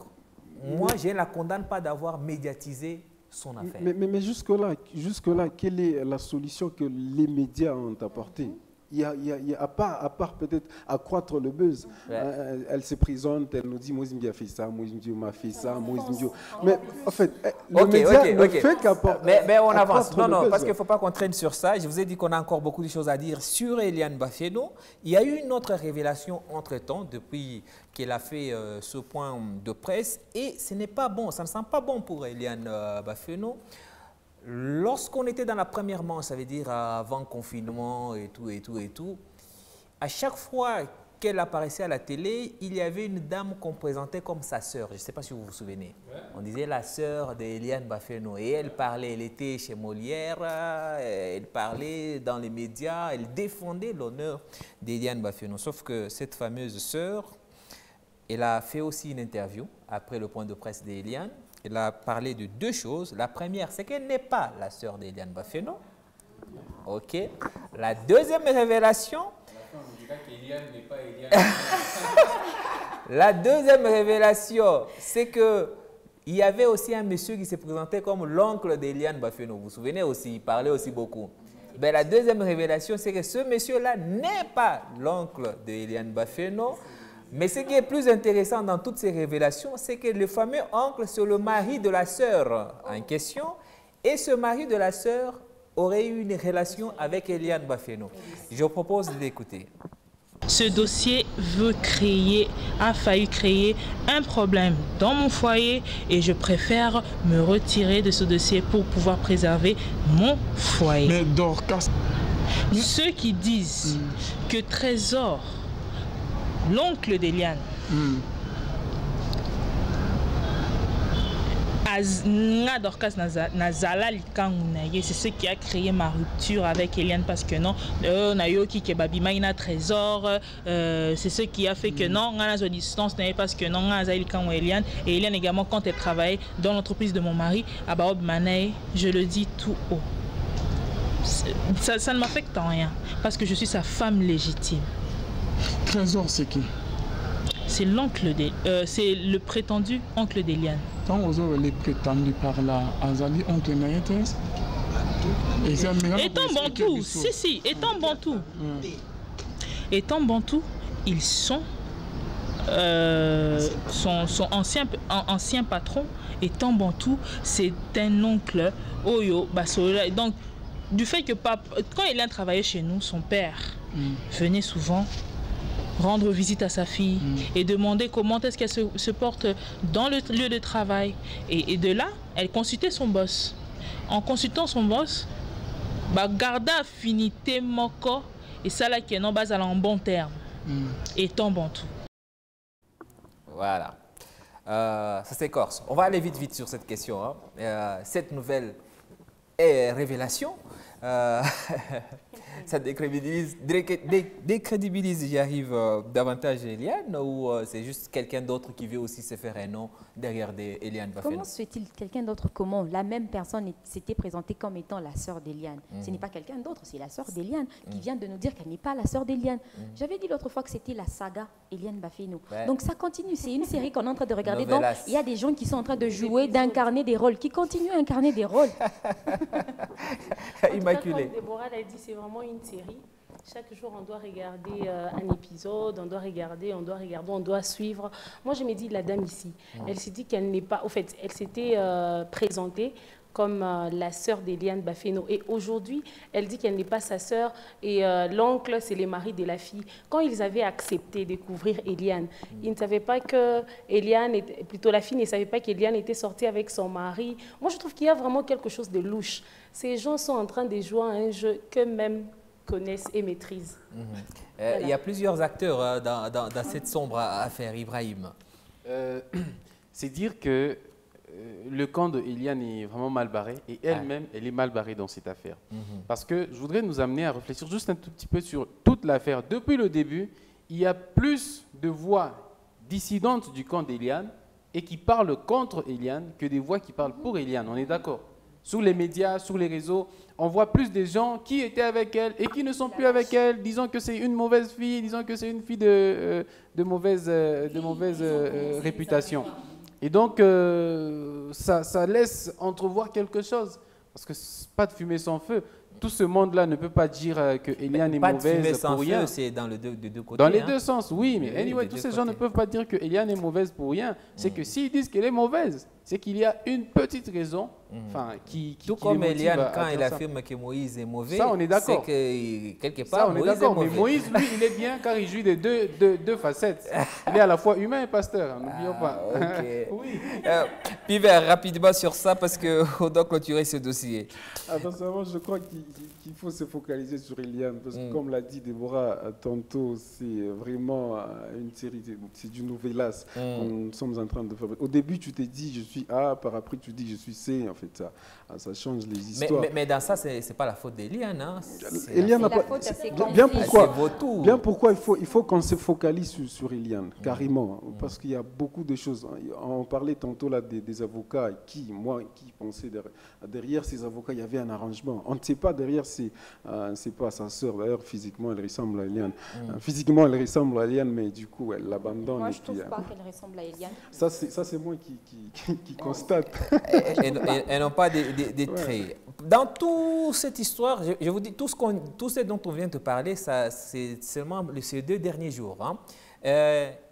moi, je ne la condamne pas d'avoir médiatisé son affaire. Mais jusque-là, quelle est la solution que les médias ont apportée? Il y a à part peut-être accroître le buzz. Ouais. Elle se présente, elle nous dit Moïse Mbi a fait ça, Moïse Mbi m'a fait ça, Moïse Mbi. Mais en fait, le média ne fait qu'apporter. Mais on avance. Non, parce qu'il ne faut pas qu'on traîne sur ça. Je vous ai dit qu'on a encore beaucoup de choses à dire sur Eliane Bafeno. Il y a eu une autre révélation entre-temps, depuis qu'elle a fait ce point de presse. Et ce n'est pas bon, ça ne sent pas bon pour Eliane Bafeno. Lorsqu'on était dans la première manche, ça veut dire avant le confinement et tout, à chaque fois qu'elle apparaissait à la télé, il y avait une dame qu'on présentait comme sa sœur. Je ne sais pas si vous vous souvenez. Ouais. On disait la sœur d'Eliane Bafeno. Et elle parlait, elle était chez Molière, elle parlait dans les médias, elle défendait l'honneur d'Eliane Bafeno. Sauf que cette fameuse sœur, elle a fait aussi une interview après le point de presse d'Eliane. Elle a parlé de deux choses. La première, c'est qu'elle n'est pas la sœur d'Eliane Bafeno. OK. La deuxième révélation... La deuxième révélation, c'est que il y avait aussi un monsieur qui se présentait comme l'oncle d'Eliane Bafeno. Vous vous souvenez aussi, il parlait aussi beaucoup. Ben, la deuxième révélation, c'est que ce monsieur-là n'est pas l'oncle d'Eliane Bafeno. Mais ce qui est plus intéressant dans toutes ces révélations, c'est que le fameux oncle, c'est le mari de la sœur en question. Et ce mari de la sœur aurait eu une relation avec Eliane Bafeno. Je vous propose d'écouter. Ce dossier a failli créer un problème dans mon foyer et je préfère me retirer de ce dossier pour pouvoir préserver mon foyer. Mais Dorcas... Ceux qui disent que Trésor, l'oncle d'Eliane, c'est ce qui a créé ma rupture avec Eliane parce que non, Nayoki Kebabima Trésor, c'est ce qui a fait que non, on a la distance parce que non, on a Eliane. Et Eliane également, quand elle travaillait dans l'entreprise de mon mari, à Baob Manaï, je le dis tout haut. Ça ne m'affecte en rien parce que je suis sa femme légitime. Trésor, c'est qui? C'est l'oncle c'est le prétendu oncle d'Eliane. Quand vous avez les prétendus par là, Azali, oncle Naïtes, étant bantou, si, étant bantou. Étant bantou, ils sont son ancien patron. Étant bantou, c'est un oncle Oyo Basola. Donc, du fait que quand Eliane travaillait chez nous, son père venait souvent rendre visite à sa fille et demander comment est-ce qu'elle se porte dans le lieu de travail. Et de là, elle consultait son boss. En consultant son boss, garda affinité moko et ça là qui est non bas en bon terme. Étant bantou. Voilà. Ça c'est Corse. On va aller vite sur cette question. Hein. Cette nouvelle révélation, ça décrédibilise, j'y arrive davantage Eliane ou c'est juste quelqu'un d'autre qui veut aussi se faire un nom derrière Eliane Bafeno? Comment se fait-il quelqu'un d'autre? Comment la même personne s'était présentée comme étant la sœur d'Eliane? Ce n'est pas quelqu'un d'autre, c'est la sœur d'Eliane qui vient de nous dire qu'elle n'est pas la sœur d'Eliane. J'avais dit l'autre fois que c'était la saga Eliane Bafeno. Ouais. Donc ça continue, c'est une série qu'on est en train de regarder. Donc il y a des gens qui sont en train de jouer, d'incarner des rôles, qui continuent à incarner des rôles. Immaculée. Comme Déborah l'a dit, c'est vraiment une série. Chaque jour, on doit regarder un épisode, on doit suivre. Moi, je me dis, la dame ici, elle s'est dit qu'elle n'est pas... Au fait, elle s'était présentée comme la sœur d'Eliane Bafeno. Et aujourd'hui, elle dit qu'elle n'est pas sa sœur et l'oncle, c'est les maris de la fille. Quand ils avaient accepté de découvrir Eliane, ils ne savaient pas que Eliane, plutôt la fille ne savait pas qu'Eliane était sortie avec son mari. Moi, je trouve qu'il y a vraiment quelque chose de louche. Ces gens sont en train de jouer à un jeu qu'eux-mêmes connaissent et maîtrisent. Voilà. Il y a plusieurs acteurs dans cette sombre affaire, Ibrahim. C'est dire que le camp de Eliane est vraiment mal barré et elle-même, elle est mal barrée dans cette affaire. Parce que je voudrais nous amener à réfléchir juste un tout petit peu sur toute l'affaire. Depuis le début, il y a plus de voix dissidentes du camp d'Eliane et qui parlent contre Eliane que des voix qui parlent pour Eliane. On est d'accord? Sur les médias, sur les réseaux, on voit plus des gens qui étaient avec elle et qui ne sont plus avec elle, disant que c'est une mauvaise fille, disant que c'est une fille de mauvaise réputation. Et donc, ça laisse entrevoir quelque chose. Parce que pas de fumée sans feu. Tout ce monde-là ne peut pas dire que Eliane est mauvaise pour rien. C'est dans les deux côtés. Dans les deux sens, oui. Mais anyway, tous ces gens ne peuvent pas dire que Eliane est mauvaise pour rien. C'est que s'ils disent qu'elle est mauvaise, c'est qu'il y a une petite raison qui tout comme Eliane, quand elle affirme que Moïse est mauvais, ça, on est d'accord. C'est que quelque part, Moïse est mauvais. Mais Moïse, lui, il est bien car il joue des deux facettes. Il est à la fois humain et pasteur, n'oublions pas. Okay. Oui. Piver, rapidement sur ça parce qu'on doit clôturer ce dossier. Attention, je crois qu'il faut se focaliser sur Eliane parce que comme l'a dit Déborah tantôt, c'est vraiment une série, c'est du novelas qu'on sommes en train de faire. Au début, tu t'es dit je suis A, par après tu dis je suis C. En fait, ça change les histoires. Mais dans ça, c'est pas la faute d'Eliane. Hein. Eliane n'a pas. Bien pourquoi il faut qu'on se focalise sur Eliane, carrément, parce qu'il y a beaucoup de choses. On parlait tantôt là des avocats qui pensaient derrière ces avocats, il y avait un arrangement. On ne sait pas derrière, c'est pas sa sœur. D'ailleurs, physiquement, elle ressemble à Eliane. Physiquement, elle ressemble à Eliane, mais du coup, elle l'abandonne. Moi, je ne trouve pas qu'elle ressemble à Eliane. Ça, c'est moi qui constate. Et non pas des traits. Dans toute cette histoire, je vous dis, tout ce dont on vient de parler, c'est seulement ces 2 derniers jours. Hein.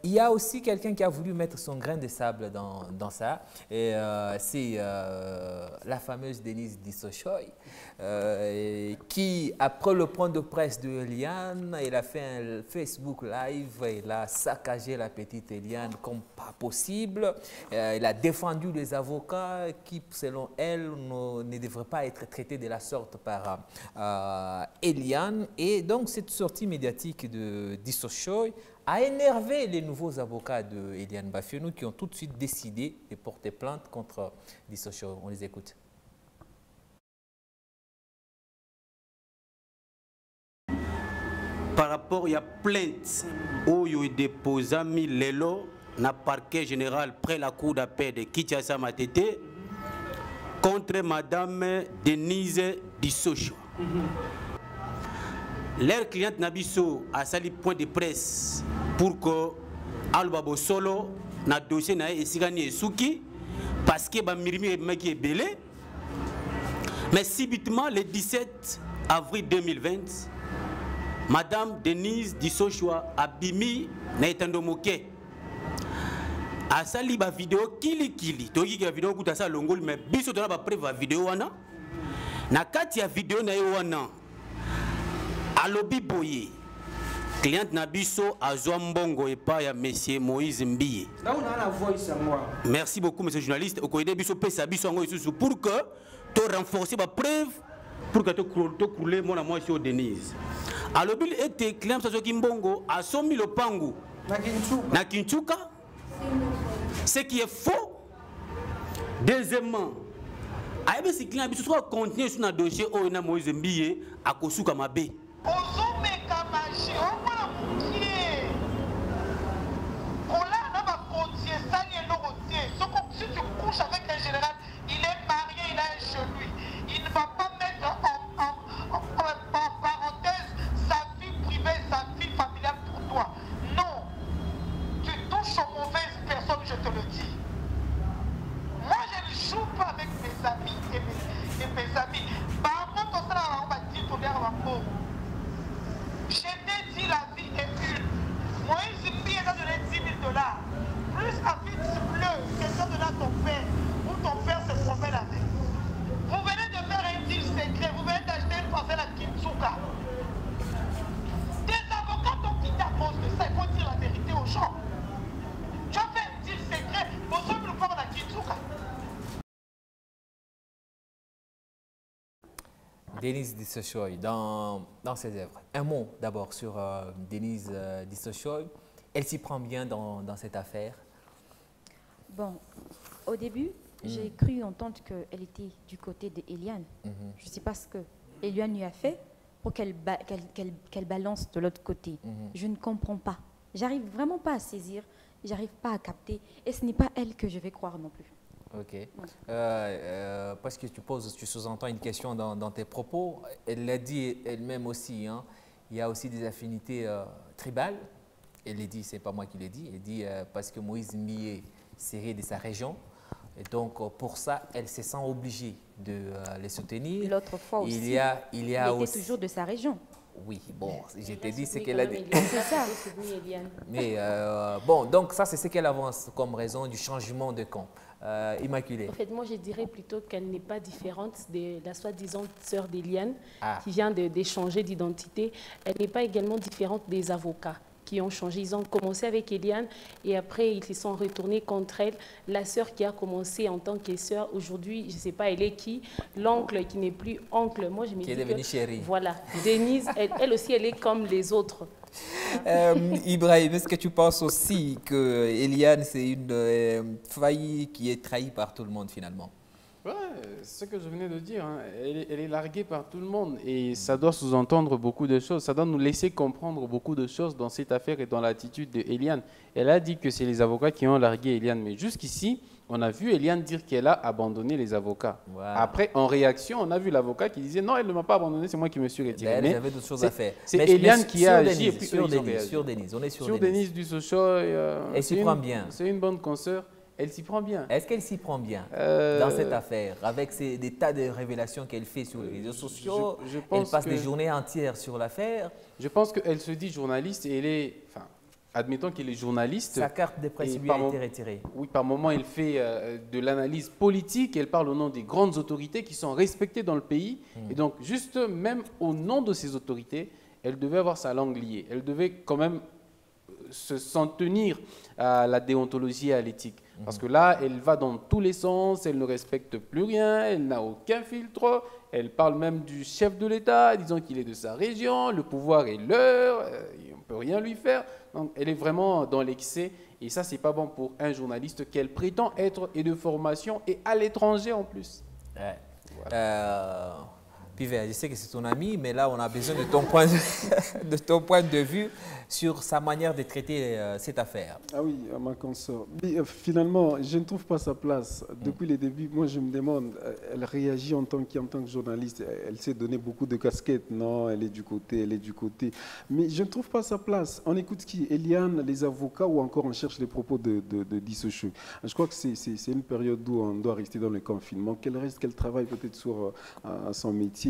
Il y a aussi quelqu'un qui a voulu mettre son grain de sable dans ça. C'est la fameuse Denise Dissochoy qui, après le point de presse de Eliane, elle a fait un Facebook Live. Elle a saccagé la petite Eliane comme pas possible. Elle a défendu les avocats qui, selon elle, ne devraient pas être traités de la sorte par Eliane. Et donc, cette sortie médiatique de Dissochoy a énervé les nouveaux avocats de Eliane Bafionou qui ont tout de suite décidé de porter plainte contre Dissocio. On les écoute. Par rapport, il y a plainte où il y a déposé Lelo dans le parquet général près la cour d'appel de Kinshasa Matete contre Madame Denise Dissocio. Leur cliente Nabiso a sali point de presse pour que Albabo Solo na dossier na Esigani Suki parce que Mirimi est belé. Mais subitement, le 17 avril 2020, Madame Denise Dissocio a bimi na etandomoke. A sali ba vidéo kili. Toki ka vidéo kuta sa longol mais biso dona ba preuve vidéo wana. Na kati ya vidéo na wana. Alobi boye. Cliente na biso azwa mbongo epa ya monsieur Moïse Mbiye. Merci beaucoup monsieur le journaliste. Okoyede biso pesa biso ngo isusu pour que to renforcer ba preuve pour que to couler mon moi sur Denise. Alobi était client sa zoki mbongo a 100 000 pangu na Kinchuka. Ce qui est faux. Deuxièmement, aïe si client biso soit continuer sur na dossier o na Moïse Mbiye a kosuka mabe. Si tu couches avec un général, il est marié, il a un chez lui. Il ne va pas mettre en parenthèse sa vie privée, sa vie familiale pour toi. Non. Tu touches aux mauvaises personnes, je te le dis. Moi, je ne joue pas avec mes amis et mes amis. Par contre, on va dire ton verre à peau. Je t'ai dit la vie est une. Moi, il suffit de donner 10 000 $. Plus à vite bleu, quelqu'un de là ton père, ou ton père se promène avec. Vous venez de faire un deal secret, vous venez d'acheter une parcelle à Kinsuka. Des avocats t'ont quitté à cause de ça, il faut dire la vérité aux gens. Tu as fait un deal secret, vous sommes le corps à Kinsuka. Denise Dissocio, dans ses œuvres. Un mot d'abord sur Denise Dissocio. Elle s'y prend bien dans cette affaire. Bon, au début, j'ai cru entendre qu'elle était du côté d'Eliane. Je ne sais pas ce que Eliane lui a fait pour qu'elle balance de l'autre côté. Je ne comprends pas. J'arrive vraiment pas à saisir, j'arrive pas à capter. Et ce n'est pas elle que je vais croire non plus. Ok. Parce que tu sous-entends une question dans tes propos. Elle l'a dit elle-même aussi. Hein, il y a aussi des affinités tribales. Elle l'a dit, c'est pas moi qui l'ai dit. Elle dit parce que Moïse Mbiye serait de sa région. Et donc, pour ça, elle se sent obligée de les soutenir. L'autre fois aussi, il y a aussi... était toujours de sa région. Oui, bon, je t'ai dit ce qu'elle a dit. C'est ça. Mais bon, donc ça, c'est ce qu'elle avance comme raison du changement de camp. Immaculée. En fait, moi, je dirais plutôt qu'elle n'est pas différente de la soi-disant sœur d'Eliane qui vient d'échanger d'identité. Elle n'est pas également différente des avocats qui ont changé. Ils ont commencé avec Eliane et après, ils se sont retournés contre elle. La sœur qui a commencé en tant que sœur, aujourd'hui, je ne sais pas, elle est qui. L'oncle qui n'est plus oncle. Moi, je me dis est devenue chérie. Voilà. Denise, elle aussi, elle est comme les autres. Ibrahim, est-ce que tu penses aussi que Eliane, c'est une faille qui est trahie par tout le monde finalement? Ouais, c'est ce que je venais de dire. Hein. Elle est larguée par tout le monde et ça doit sous-entendre beaucoup de choses. Ça doit nous laisser comprendre beaucoup de choses dans cette affaire et dans l'attitude d'Eliane. Elle a dit que c'est les avocats qui ont largué Eliane, mais jusqu'ici, on a vu Eliane dire qu'elle a abandonné les avocats. Wow. Après, en réaction, on a vu l'avocat qui disait non, elle ne m'a pas abandonné, c'est moi qui me suis retiré. J'avais d'autres choses à faire. C'est Eliane qui a agi. Sur Denise, on est sur Denise Dissocio. Elle s'y prend bien. C'est une bonne consoeur. Elle s'y prend bien. Est-ce qu'elle s'y prend bien dans cette affaire, avec des tas de révélations qu'elle fait sur les réseaux sociaux? Elle passe des journées entières sur l'affaire. Je pense qu'elle se dit journaliste et elle est... Enfin, admettons qu'elle est journaliste. Sa carte de presse lui a été retirée. Oui, par moment, elle fait de l'analyse politique. Elle parle au nom des grandes autorités qui sont respectées dans le pays. Et donc, juste même au nom de ces autorités, elle devait avoir sa langue liée. Elle devait quand même s'en tenir à la déontologie et à l'éthique. Parce que là, elle va dans tous les sens, elle ne respecte plus rien, elle n'a aucun filtre, elle parle même du chef de l'État, disant qu'il est de sa région, le pouvoir est leur, on ne peut rien lui faire. Donc, elle est vraiment dans l'excès. Et ça, c'est pas bon pour un journaliste qu'elle prétend être et de formation et à l'étranger en plus. Ouais. Voilà. Pivet, je sais que c'est ton ami, mais là, on a besoin de ton point de vue sur sa manière de traiter cette affaire. Ah oui, ma consort. Mais, finalement, je ne trouve pas sa place. Depuis les débuts, moi, je me demande, elle réagit en tant que journaliste. Elle s'est donné beaucoup de casquettes. Non, elle est du côté. Mais je ne trouve pas sa place. On écoute qui? Eliane, les avocats, ou encore on cherche les propos de Dissocho. Je crois que c'est une période où on doit rester dans le confinement. Qu'elle travaille peut-être sur son métier,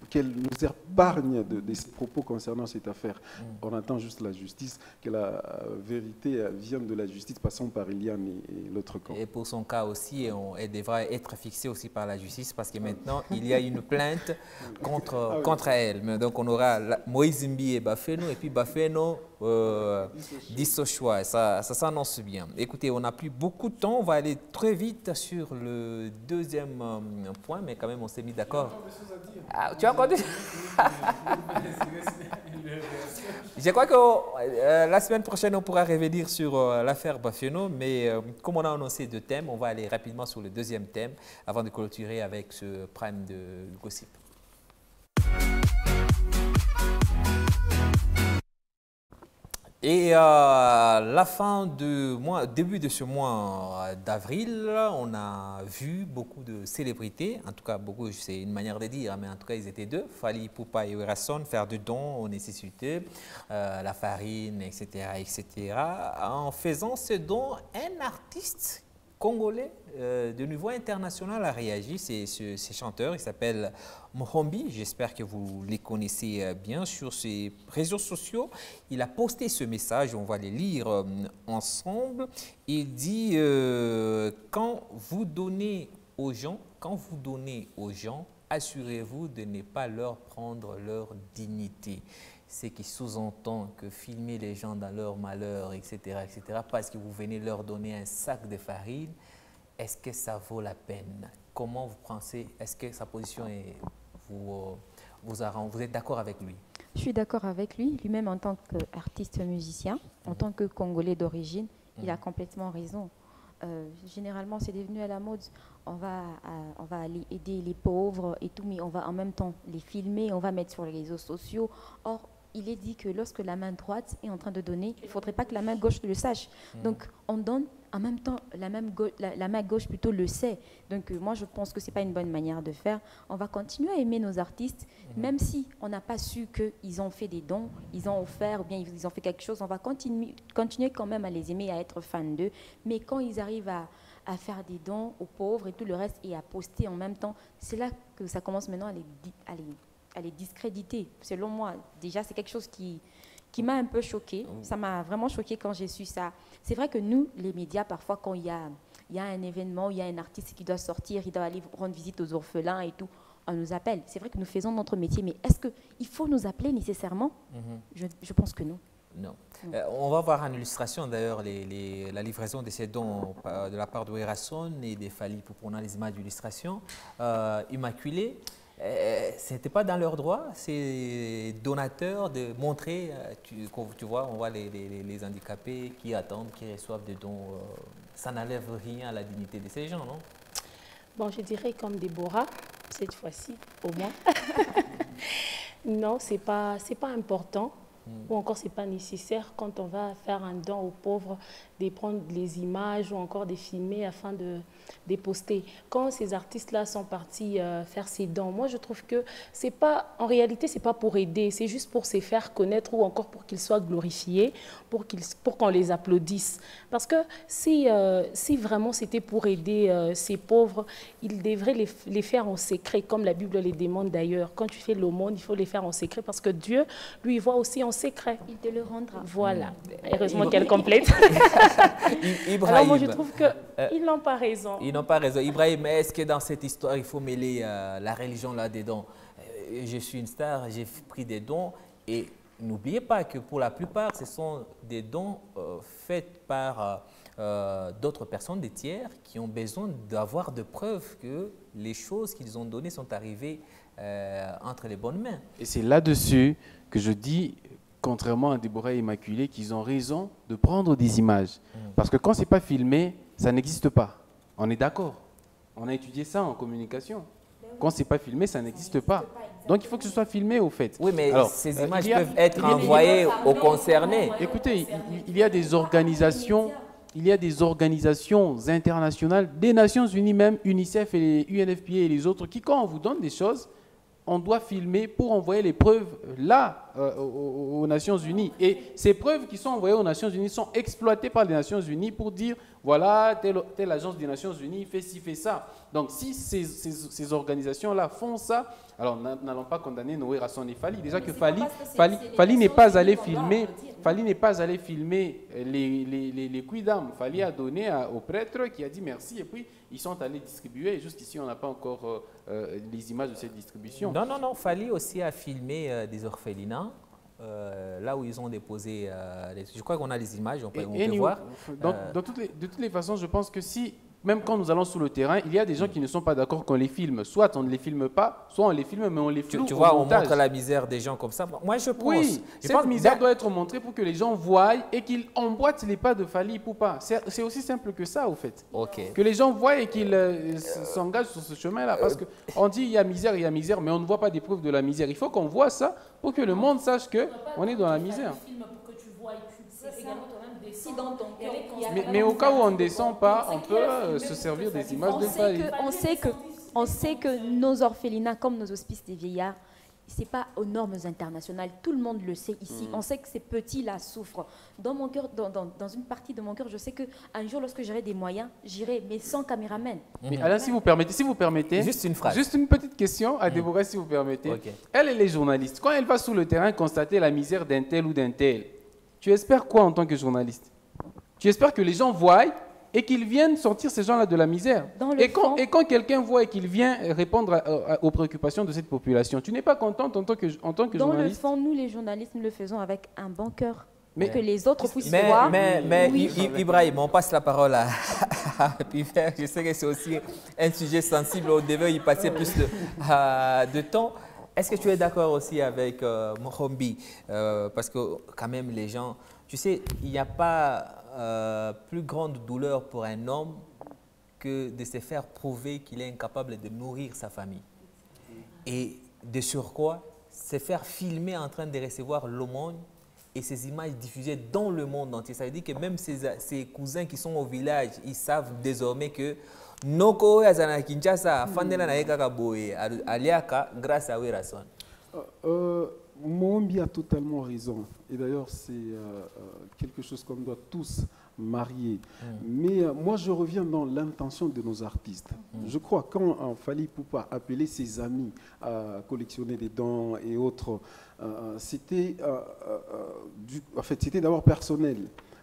qu'elle nous épargne de ses propos concernant cette affaire. On attend juste la justice, que la vérité vienne de la justice, passant par Eliane et l'autre camp. Et pour son cas aussi, elle devra être fixée aussi par la justice, parce que maintenant, il y a une plainte contre elle. Mais donc, on aura Moïse Mbi et Bafeno, et puis Bafeno Dissocho. Ça s'annonce bien. Écoutez, on n'a plus beaucoup de temps. On va aller très vite sur le deuxième point, mais quand même, on s'est mis d'accord. Ah, tu as entendu? Je crois que la semaine prochaine, on pourra revenir sur l'affaire Bafeno, mais comme on a annoncé deux thèmes, on va aller rapidement sur le deuxième thème avant de clôturer avec ce prime de Gossip. Et la fin du mois, début de ce mois d'avril, on a vu beaucoup de célébrités, en tout cas beaucoup, c'est une manière de dire, mais en tout cas ils étaient deux, Fally Ipupa et Werason, faire des dons aux nécessités, la farine, etc., etc. En faisant ce don, un artiste congolais de niveau international a réagi, c'est ce chanteur, il s'appelle Mohombi, j'espère que vous les connaissez bien sur ses réseaux sociaux. Il a posté ce message, on va les lire ensemble. Il dit quand vous donnez aux gens, assurez-vous de ne pas leur prendre leur dignité. C'est qui sous-entend que filmer les gens dans leur malheur, etc., parce que vous venez leur donner un sac de farine, est-ce que ça vaut la peine? Comment vous pensez? Est-ce que sa position est, vous êtes d'accord avec lui? Je suis d'accord avec lui. Lui-même, en tant qu'artiste musicien, en tant que Congolais d'origine, il a complètement raison. Généralement, c'est devenu à la mode. On va aller aider les pauvres et tout, mais on va en même temps les filmer, on va mettre sur les réseaux sociaux. Or, il est dit que lorsque la main droite est en train de donner, il ne faudrait pas que la main gauche le sache. Donc, on donne en même temps, la main gauche plutôt le sait. Donc, moi, je pense que ce n'est pas une bonne manière de faire. On va continuer à aimer nos artistes, même si on n'a pas su qu'ils ont fait des dons, ils ont offert, ou bien ils ont fait quelque chose. On va continuer quand même à les aimer, à être fans d'eux. Mais quand ils arrivent à faire des dons aux pauvres et tout le reste, et à poster en même temps, c'est là que ça commence maintenant à les discréditer. Selon moi, déjà, c'est quelque chose qui m'a un peu choquée. Ça m'a vraiment choquée quand j'ai su ça. C'est vrai que nous, les médias, parfois, quand il y a un événement, il y a un artiste qui doit sortir, il doit aller rendre visite aux orphelins et tout, on nous appelle. C'est vrai que nous faisons notre métier, mais est-ce qu'il faut nous appeler nécessairement? Je pense que non. Non. On va voir en illustration d'ailleurs la livraison de ces dons de la part de Werason et des Fally Ipupa. On a les images d'illustration. Immaculée. Ce n'était pas dans leur droit, ces donateurs, de montrer, tu vois, on voit les handicapés qui attendent, qui reçoivent des dons. Ça n'enlève rien à la dignité de ces gens, non? Bon, je dirais comme Déborah, cette fois-ci, au moins. Non, c'est pas important. Ou encore, ce n'est pas nécessaire quand on va faire un don aux pauvres de prendre les images ou encore de filmer afin de les poster. Quand ces artistes-là sont partis faire ces dons, moi je trouve que c'est pas, en réalité, ce n'est pas pour aider, c'est juste pour se faire connaître ou encore pour qu'ils soient glorifiés, pour qu'on les applaudisse. Parce que si vraiment c'était pour aider ces pauvres, ils devraient les faire en secret, comme la Bible les demande d'ailleurs. Quand tu fais l'aumône, il faut les faire en secret parce que Dieu, lui, voit aussi en secret. Il te le rendra. Voilà. Heureusement qu'elle complète. Ibrahim. Alors moi, je trouve qu'ils n'ont pas raison. Ils n'ont pas raison. Ibrahim, est-ce que dans cette histoire, il faut mêler la religion là-dedans? Je suis une star, j'ai pris des dons et n'oubliez pas que pour la plupart, ce sont des dons faits par d'autres personnes, des tiers, qui ont besoin d'avoir de preuves que les choses qu'ils ont données sont arrivées entre les bonnes mains. Et c'est là-dessus que je dis contrairement à Déborah et Immaculée, qu'ils ont raison de prendre des images. Parce que quand ce n'est pas filmé, ça n'existe pas. On est d'accord. On a étudié ça en communication. Quand ce n'est pas filmé, ça n'existe pas. Donc il faut que ce soit filmé au fait. Oui, mais alors, ces images peuvent être envoyées aux concernés. Écoutez, il y a des organisations internationales, des Nations Unies même, UNICEF et les UNFPA et les autres, qui quand on vous donne des choses, on doit filmer pour envoyer les preuves là aux Nations Unies. Et ces preuves qui sont envoyées aux Nations Unies sont exploitées par les Nations Unies pour dire, voilà, telle agence des Nations Unies fait ci, fait ça. Donc si ces organisations-là font ça, alors n'allons pas condamner Noé, Rasson et Fali. Déjà que Fali n'est pas allé filmer, les quidam. Fali a donné au prêtre qui a dit merci et puis ils sont allés distribuer. Et jusqu'ici, on n'a pas encore les images de cette distribution. Non, Fali aussi a filmé des orphelinats. Là où ils ont déposé, je crois qu'on a les images, on peut voir. De toutes les façons, je pense que si, même quand nous allons sur le terrain, il y a des gens qui ne sont pas d'accord qu'on les filme. Soit on ne les filme pas, soit on les filme, mais on les floue. Tu vois, on montre la misère des gens comme ça. Moi, je pense. Oui, cette misère doit être montrée pour que les gens voient et qu'ils emboîtent les pas de Fali Poupa. C'est aussi simple que ça, au fait. Okay. Que les gens voient et qu'ils s'engagent sur ce chemin-là. Parce qu'on dit il y a misère, mais on ne voit pas des preuves de la misère. Il faut qu'on voit ça pour que le monde sache qu'on est dans la misère. Mais au cas où on ne descend pas, on peut se servir des images de Fali. On sait que nos orphelinats, comme nos hospices des vieillards, ce n'est pas aux normes internationales. Tout le monde le sait ici. On sait que ces petits-là souffrent. Dans mon cœur, dans une partie de mon cœur, je sais qu'un jour, lorsque j'aurai des moyens, j'irai, mais sans caméraman. Mais Alain, si vous permettez, juste une phrase. Juste une petite question à Déborah, si vous permettez. Okay. Elle est journaliste. Quand elle va sur le terrain constater la misère d'un tel ou d'un tel, tu espères quoi en tant que journaliste? Tu espères que les gens voient et qu'ils viennent sortir ces gens-là de la misère. Et quand quelqu'un voit et qu'il vient répondre aux préoccupations de cette population, tu n'es pas contente en tant que journaliste? Dans le fond, nous les journalistes, nous le faisons avec un bon cœur. Mais que les autres puissent voir. Mais oui. Ibrahim, on passe la parole à Pifer. Je sais que c'est aussi un sujet sensible. On devait y passer plus de temps. Est-ce que tu es d'accord aussi avec Mohombi? Parce que quand même les gens, tu sais, il n'y a pas plus grande douleur pour un homme que de se faire prouver qu'il est incapable de nourrir sa famille. Et de surcroît, se faire filmer en train de recevoir l'aumône et ces images diffusées dans le monde entier. Ça veut dire que même ses cousins qui sont au village, ils savent désormais que Noko Yazana Kinshasa, Fandela Naeka Boye, Aliaka, grâce à Werason. Mohombi a totalement raison. Et d'ailleurs, c'est quelque chose qu'on doit tous marier. Mais moi, je reviens dans l'intention de nos artistes. Je crois quand Fali Poupa appelait ses amis à collectionner des dons et autres, c'était d'abord personnel.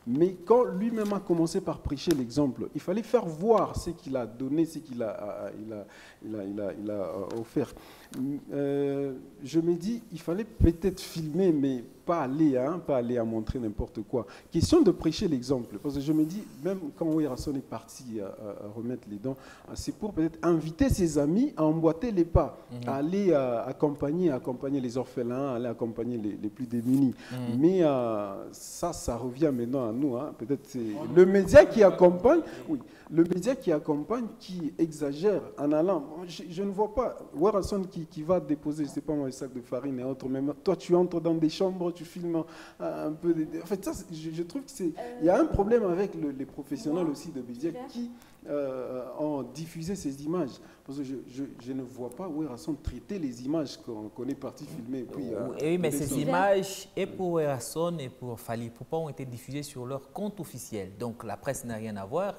Mais quand lui-même a commencé par prêcher l'exemple, il fallait faire voir ce qu'il a donné, ce qu'il a offert. Je me dis, il fallait peut-être filmer, mais pas aller à montrer n'importe quoi. Question de prêcher l'exemple. Parce que je me dis, même quand Werason est parti à remettre les dons, c'est pour peut-être inviter ses amis à emboîter les pas, à aller accompagner les orphelins, à aller accompagner les plus démunis. Mais ça revient maintenant à nous. Peut-être c'est le média qui accompagne, le média qui accompagne, qui exagère en allant. Je ne vois pas Werason qui va déposer, je ne sais pas moi, un sac de farine et autres, mais toi tu entres dans des chambres, tu filmes un peu. En fait, ça, je trouve qu'il y a un problème avec les professionnels aussi de médias qui ont diffusé ces images. Parce que je ne vois pas Werason traiter les images qu'on est parti filmer. Oui, mais ces images, et pour Werason et pour Fali Poupa, ont été diffusées sur leur compte officiel. Donc la presse n'a rien à voir.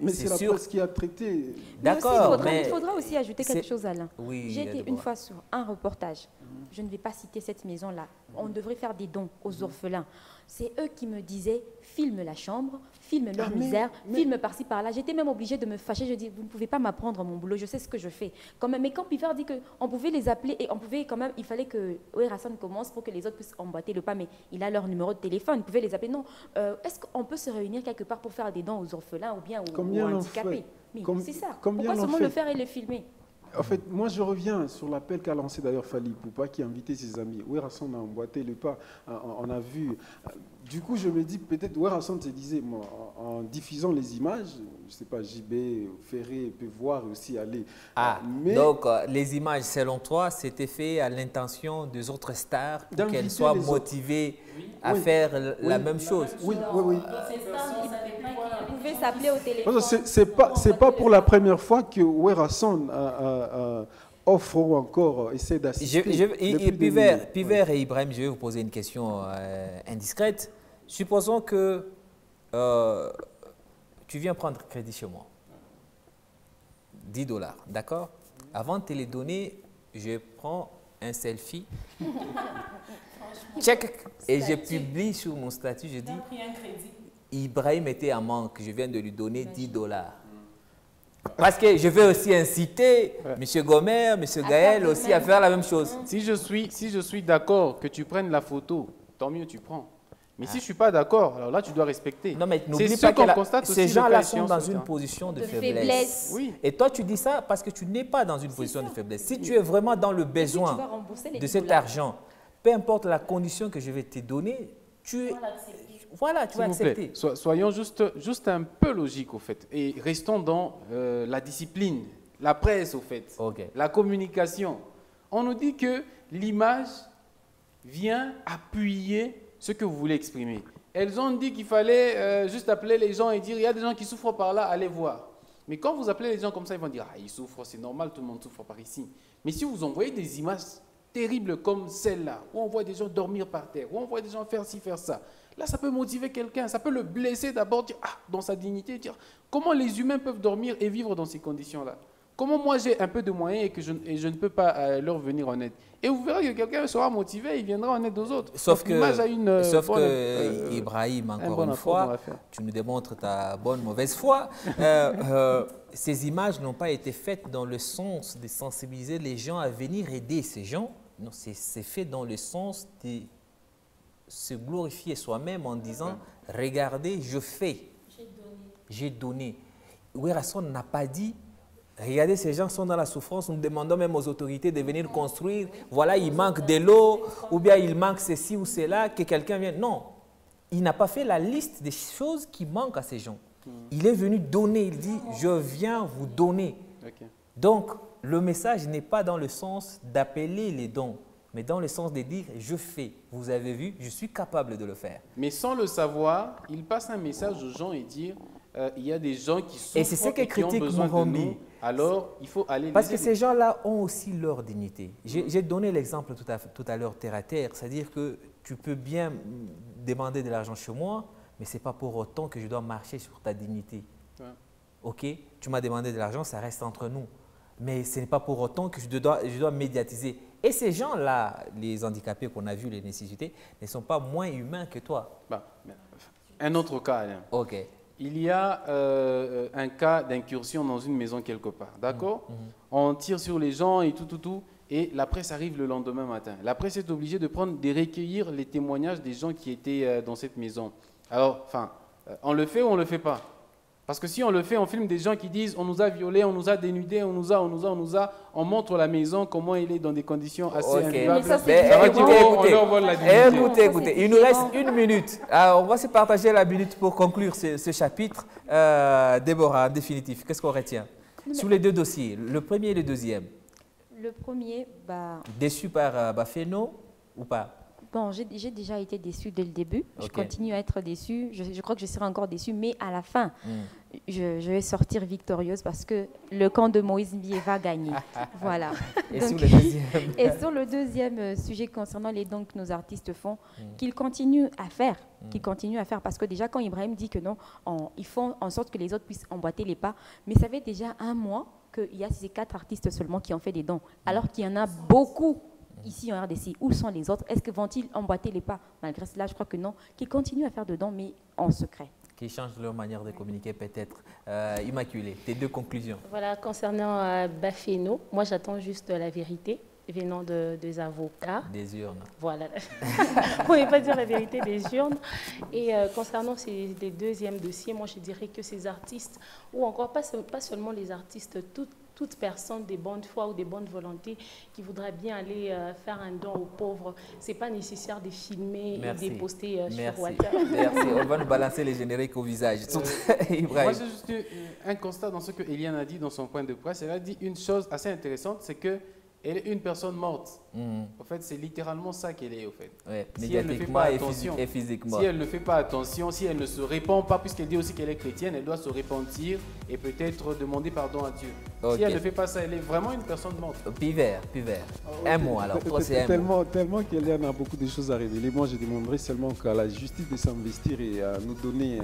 Mais c'est la presse qui a traité. D'accord. Il faudra aussi ajouter quelque chose, Alain. Oui, j'ai été une fois sur un reportage. Je ne vais pas citer cette maison-là. On devrait faire des dons aux orphelins. C'est eux qui me disaient, filme la chambre, filme leur misère, filme par-ci, par-là. J'étais même obligée de me fâcher. Je dis, vous ne pouvez pas m'apprendre mon boulot, je sais ce que je fais. Quand même, mais quand Pifer dit qu'on pouvait les appeler, et on pouvait quand même, il fallait que Werason commence pour que les autres puissent emboîter le pas, mais il a leur numéro de téléphone, il pouvait les appeler. Non, est-ce qu'on peut se réunir quelque part pour faire des dons aux orphelins ou bien aux handicapés? C'est ça. Pourquoi seulement le faire et le filmer? En fait, moi, je reviens sur l'appel qu'a lancé d'ailleurs Fally Ipupa, qui a invité ses amis. Werrason a emboîté le pas, on a vu. Du coup, je me dis, peut-être Werrason se disait, moi, en diffusant les images, je ne sais pas, JB, Ferré peut voir aussi aller. Donc les images, selon toi, c'était fait à l'intention des autres stars pour qu'elles soient motivées à faire la même chose. Oui. Vous pouvez s'appeler au téléphone. C'est pas pour la première fois que Werrason offre ou encore essaie d'assister. Piver et Ibrahim, je vais vous poser une question indiscrète. Supposons que tu viens prendre crédit chez moi. 10 $, d'accord? Avant de te les donner, je prends un selfie, check, et je publie sur mon statut, je dis, Ibrahim était en manque, je viens de lui donner 10 $. Parce que je veux aussi inciter M. Gomer, M. Gaël aussi à faire la même chose. Si je suis d'accord que tu prennes la photo, tant mieux, tu prends. Mais si je ne suis pas d'accord, alors là, tu dois respecter. Non, mais n'oublie pas que ces gens-là sont dans une position de faiblesse. Oui. Et toi, tu dis ça parce que tu n'es pas dans une position de faiblesse. Si tu es vraiment dans le besoin de cet argent, peu importe la condition que je vais te donner, tu vas accepter. Soyons juste un peu logiques, au fait. Et restons dans la discipline, la presse, au fait, la communication. On nous dit que l'image vient appuyer ce que vous voulez exprimer. Elles ont dit qu'il fallait juste appeler les gens et dire, il y a des gens qui souffrent par là, allez voir. Mais quand vous appelez les gens comme ça, ils vont dire, ah, ils souffrent, c'est normal, tout le monde souffre par ici. Mais si vous envoyez des images terribles comme celle-là, où on voit des gens dormir par terre, où on voit des gens faire ci, faire ça, là, ça peut motiver quelqu'un, ça peut le blesser d'abord, dire, dans sa dignité, dire, comment les humains peuvent dormir et vivre dans ces conditions-là? Comment moi j'ai un peu de moyens et que je ne peux pas leur venir en aide? Et vous verrez que quelqu'un sera motivé, il viendra en aide aux autres. Sauf que Ibrahim, encore une fois, tu nous démontres ta bonne mauvaise foi. Ces images n'ont pas été faites dans le sens de sensibiliser les gens à venir aider ces gens. Non, c'est fait dans le sens de se glorifier soi-même en disant, regardez, je fais, j'ai donné. Werrason n'a pas dit, regardez, ces gens sont dans la souffrance, nous demandons même aux autorités de venir construire. Voilà, il manque de l'eau, ou bien il manque ceci ou cela, que quelqu'un vienne. Non, il n'a pas fait la liste des choses qui manquent à ces gens. Il est venu donner, il dit, je viens vous donner. Donc, le message n'est pas dans le sens d'appeler les dons, mais dans le sens de dire, je fais. Vous avez vu, je suis capable de le faire. Mais sans le savoir, il passe un message aux gens et dire, il y a des gens qui souffrent et c'est ce que critique Mourombi. Alors, il faut aller parce que ces gens-là ont aussi leur dignité. J'ai donné l'exemple tout à l'heure terre à terre, c'est-à-dire que tu peux bien demander de l'argent chez moi, mais ce n'est pas pour autant que je dois marcher sur ta dignité. Ouais. Ok, tu m'as demandé de l'argent, ça reste entre nous. Mais ce n'est pas pour autant que je dois médiatiser. Et ces gens-là, les handicapés qu'on a vus, les nécessités, ne sont pas moins humains que toi. Un autre cas, Alain. Ok. Il y a un cas d'incursion dans une maison quelque part, d'accord? On tire sur les gens et tout, et la presse arrive le lendemain matin. La presse est obligée de recueillir les témoignages des gens qui étaient dans cette maison. Alors, on le fait ou on ne le fait pas? Parce que si on le fait, on filme des gens qui disent on nous a violés, on nous a dénudés, on montre la maison, comment elle est dans des conditions assez invivables. Écoutez, il nous reste 1 minute. Alors, on va se partager la minute pour conclure ce chapitre. Déborah, en définitif, qu'est-ce qu'on retient sur les deux dossiers, le premier et le deuxième? Le premier, déçu par Bafeno ou pas? Bon, j'ai déjà été déçue dès le début. Je continue à être déçue. Je crois que je serai encore déçue, mais à la fin, je vais sortir victorieuse parce que le camp de Moïse Mbié va gagner. Voilà. Et sur le deuxième Et sur le deuxième sujet concernant les dons que nos artistes font, qu'ils continuent à faire. Parce que déjà, quand Ibrahim dit que non, ils font en sorte que les autres puissent emboîter les pas, mais ça fait déjà 1 mois qu'il y a ces 4 artistes seulement qui ont fait des dons, alors qu'il y en a beaucoup. Ici en RDC, où sont les autres? Est-ce que vont-ils emboîter les pas? Malgré cela, je crois que non, qu'ils continuent à faire de dons, mais en secret. Qui changent leur manière de communiquer peut-être. Immaculée, tes 2 conclusions. Voilà, concernant Bafeno, moi j'attends juste la vérité venant des avocats. Des urnes. Voilà. On ne peut pas dire la vérité des urnes. Et concernant les deuxièmes dossiers, moi je dirais que ces artistes, ou encore pas seulement les artistes, tous toute personne de bonne foi ou de bonne volonté qui voudrait bien aller faire un don aux pauvres. Ce n'est pas nécessaire de filmer et de poster sur WhatsApp. Merci. On va nous balancer les génériques au visage. Moi, j'ai juste un constat dans ce que Eliane a dit dans son point de presse. Elle a dit une chose assez intéressante, c'est qu'elle est une personne morte. En fait, c'est littéralement ça qu'elle est, au fait. Ouais, si elle ne fait pas attention, et physiquement. Si elle ne fait pas attention, si elle ne se répand pas, puisqu'elle dit aussi qu'elle est chrétienne, elle doit se repentir et peut-être demander pardon à Dieu. Okay. Si elle ne fait pas ça, elle est vraiment une personne morte. Pivert. Un mot alors. Tellement qu'Eliane a beaucoup de choses à révéler. Moi, je demanderais seulement qu'à la justice de s'investir et à nous donner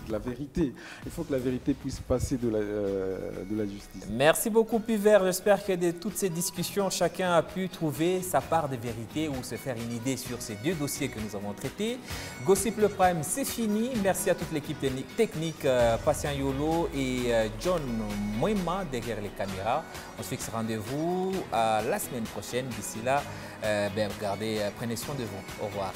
la vérité. Il faut que la vérité puisse passer de la justice. Merci beaucoup, Pivert. J'espère que de toutes ces discussions, chacun a pu trouver sa part de vérité ou se faire une idée sur ces deux dossiers que nous avons traités. Gossip le Prime, c'est fini. Merci à toute l'équipe technique, Patient Yolo et John Moima derrière les caméras. On se fixe rendez-vous la semaine prochaine. D'ici là, regardez, prenez soin de vous. Au revoir.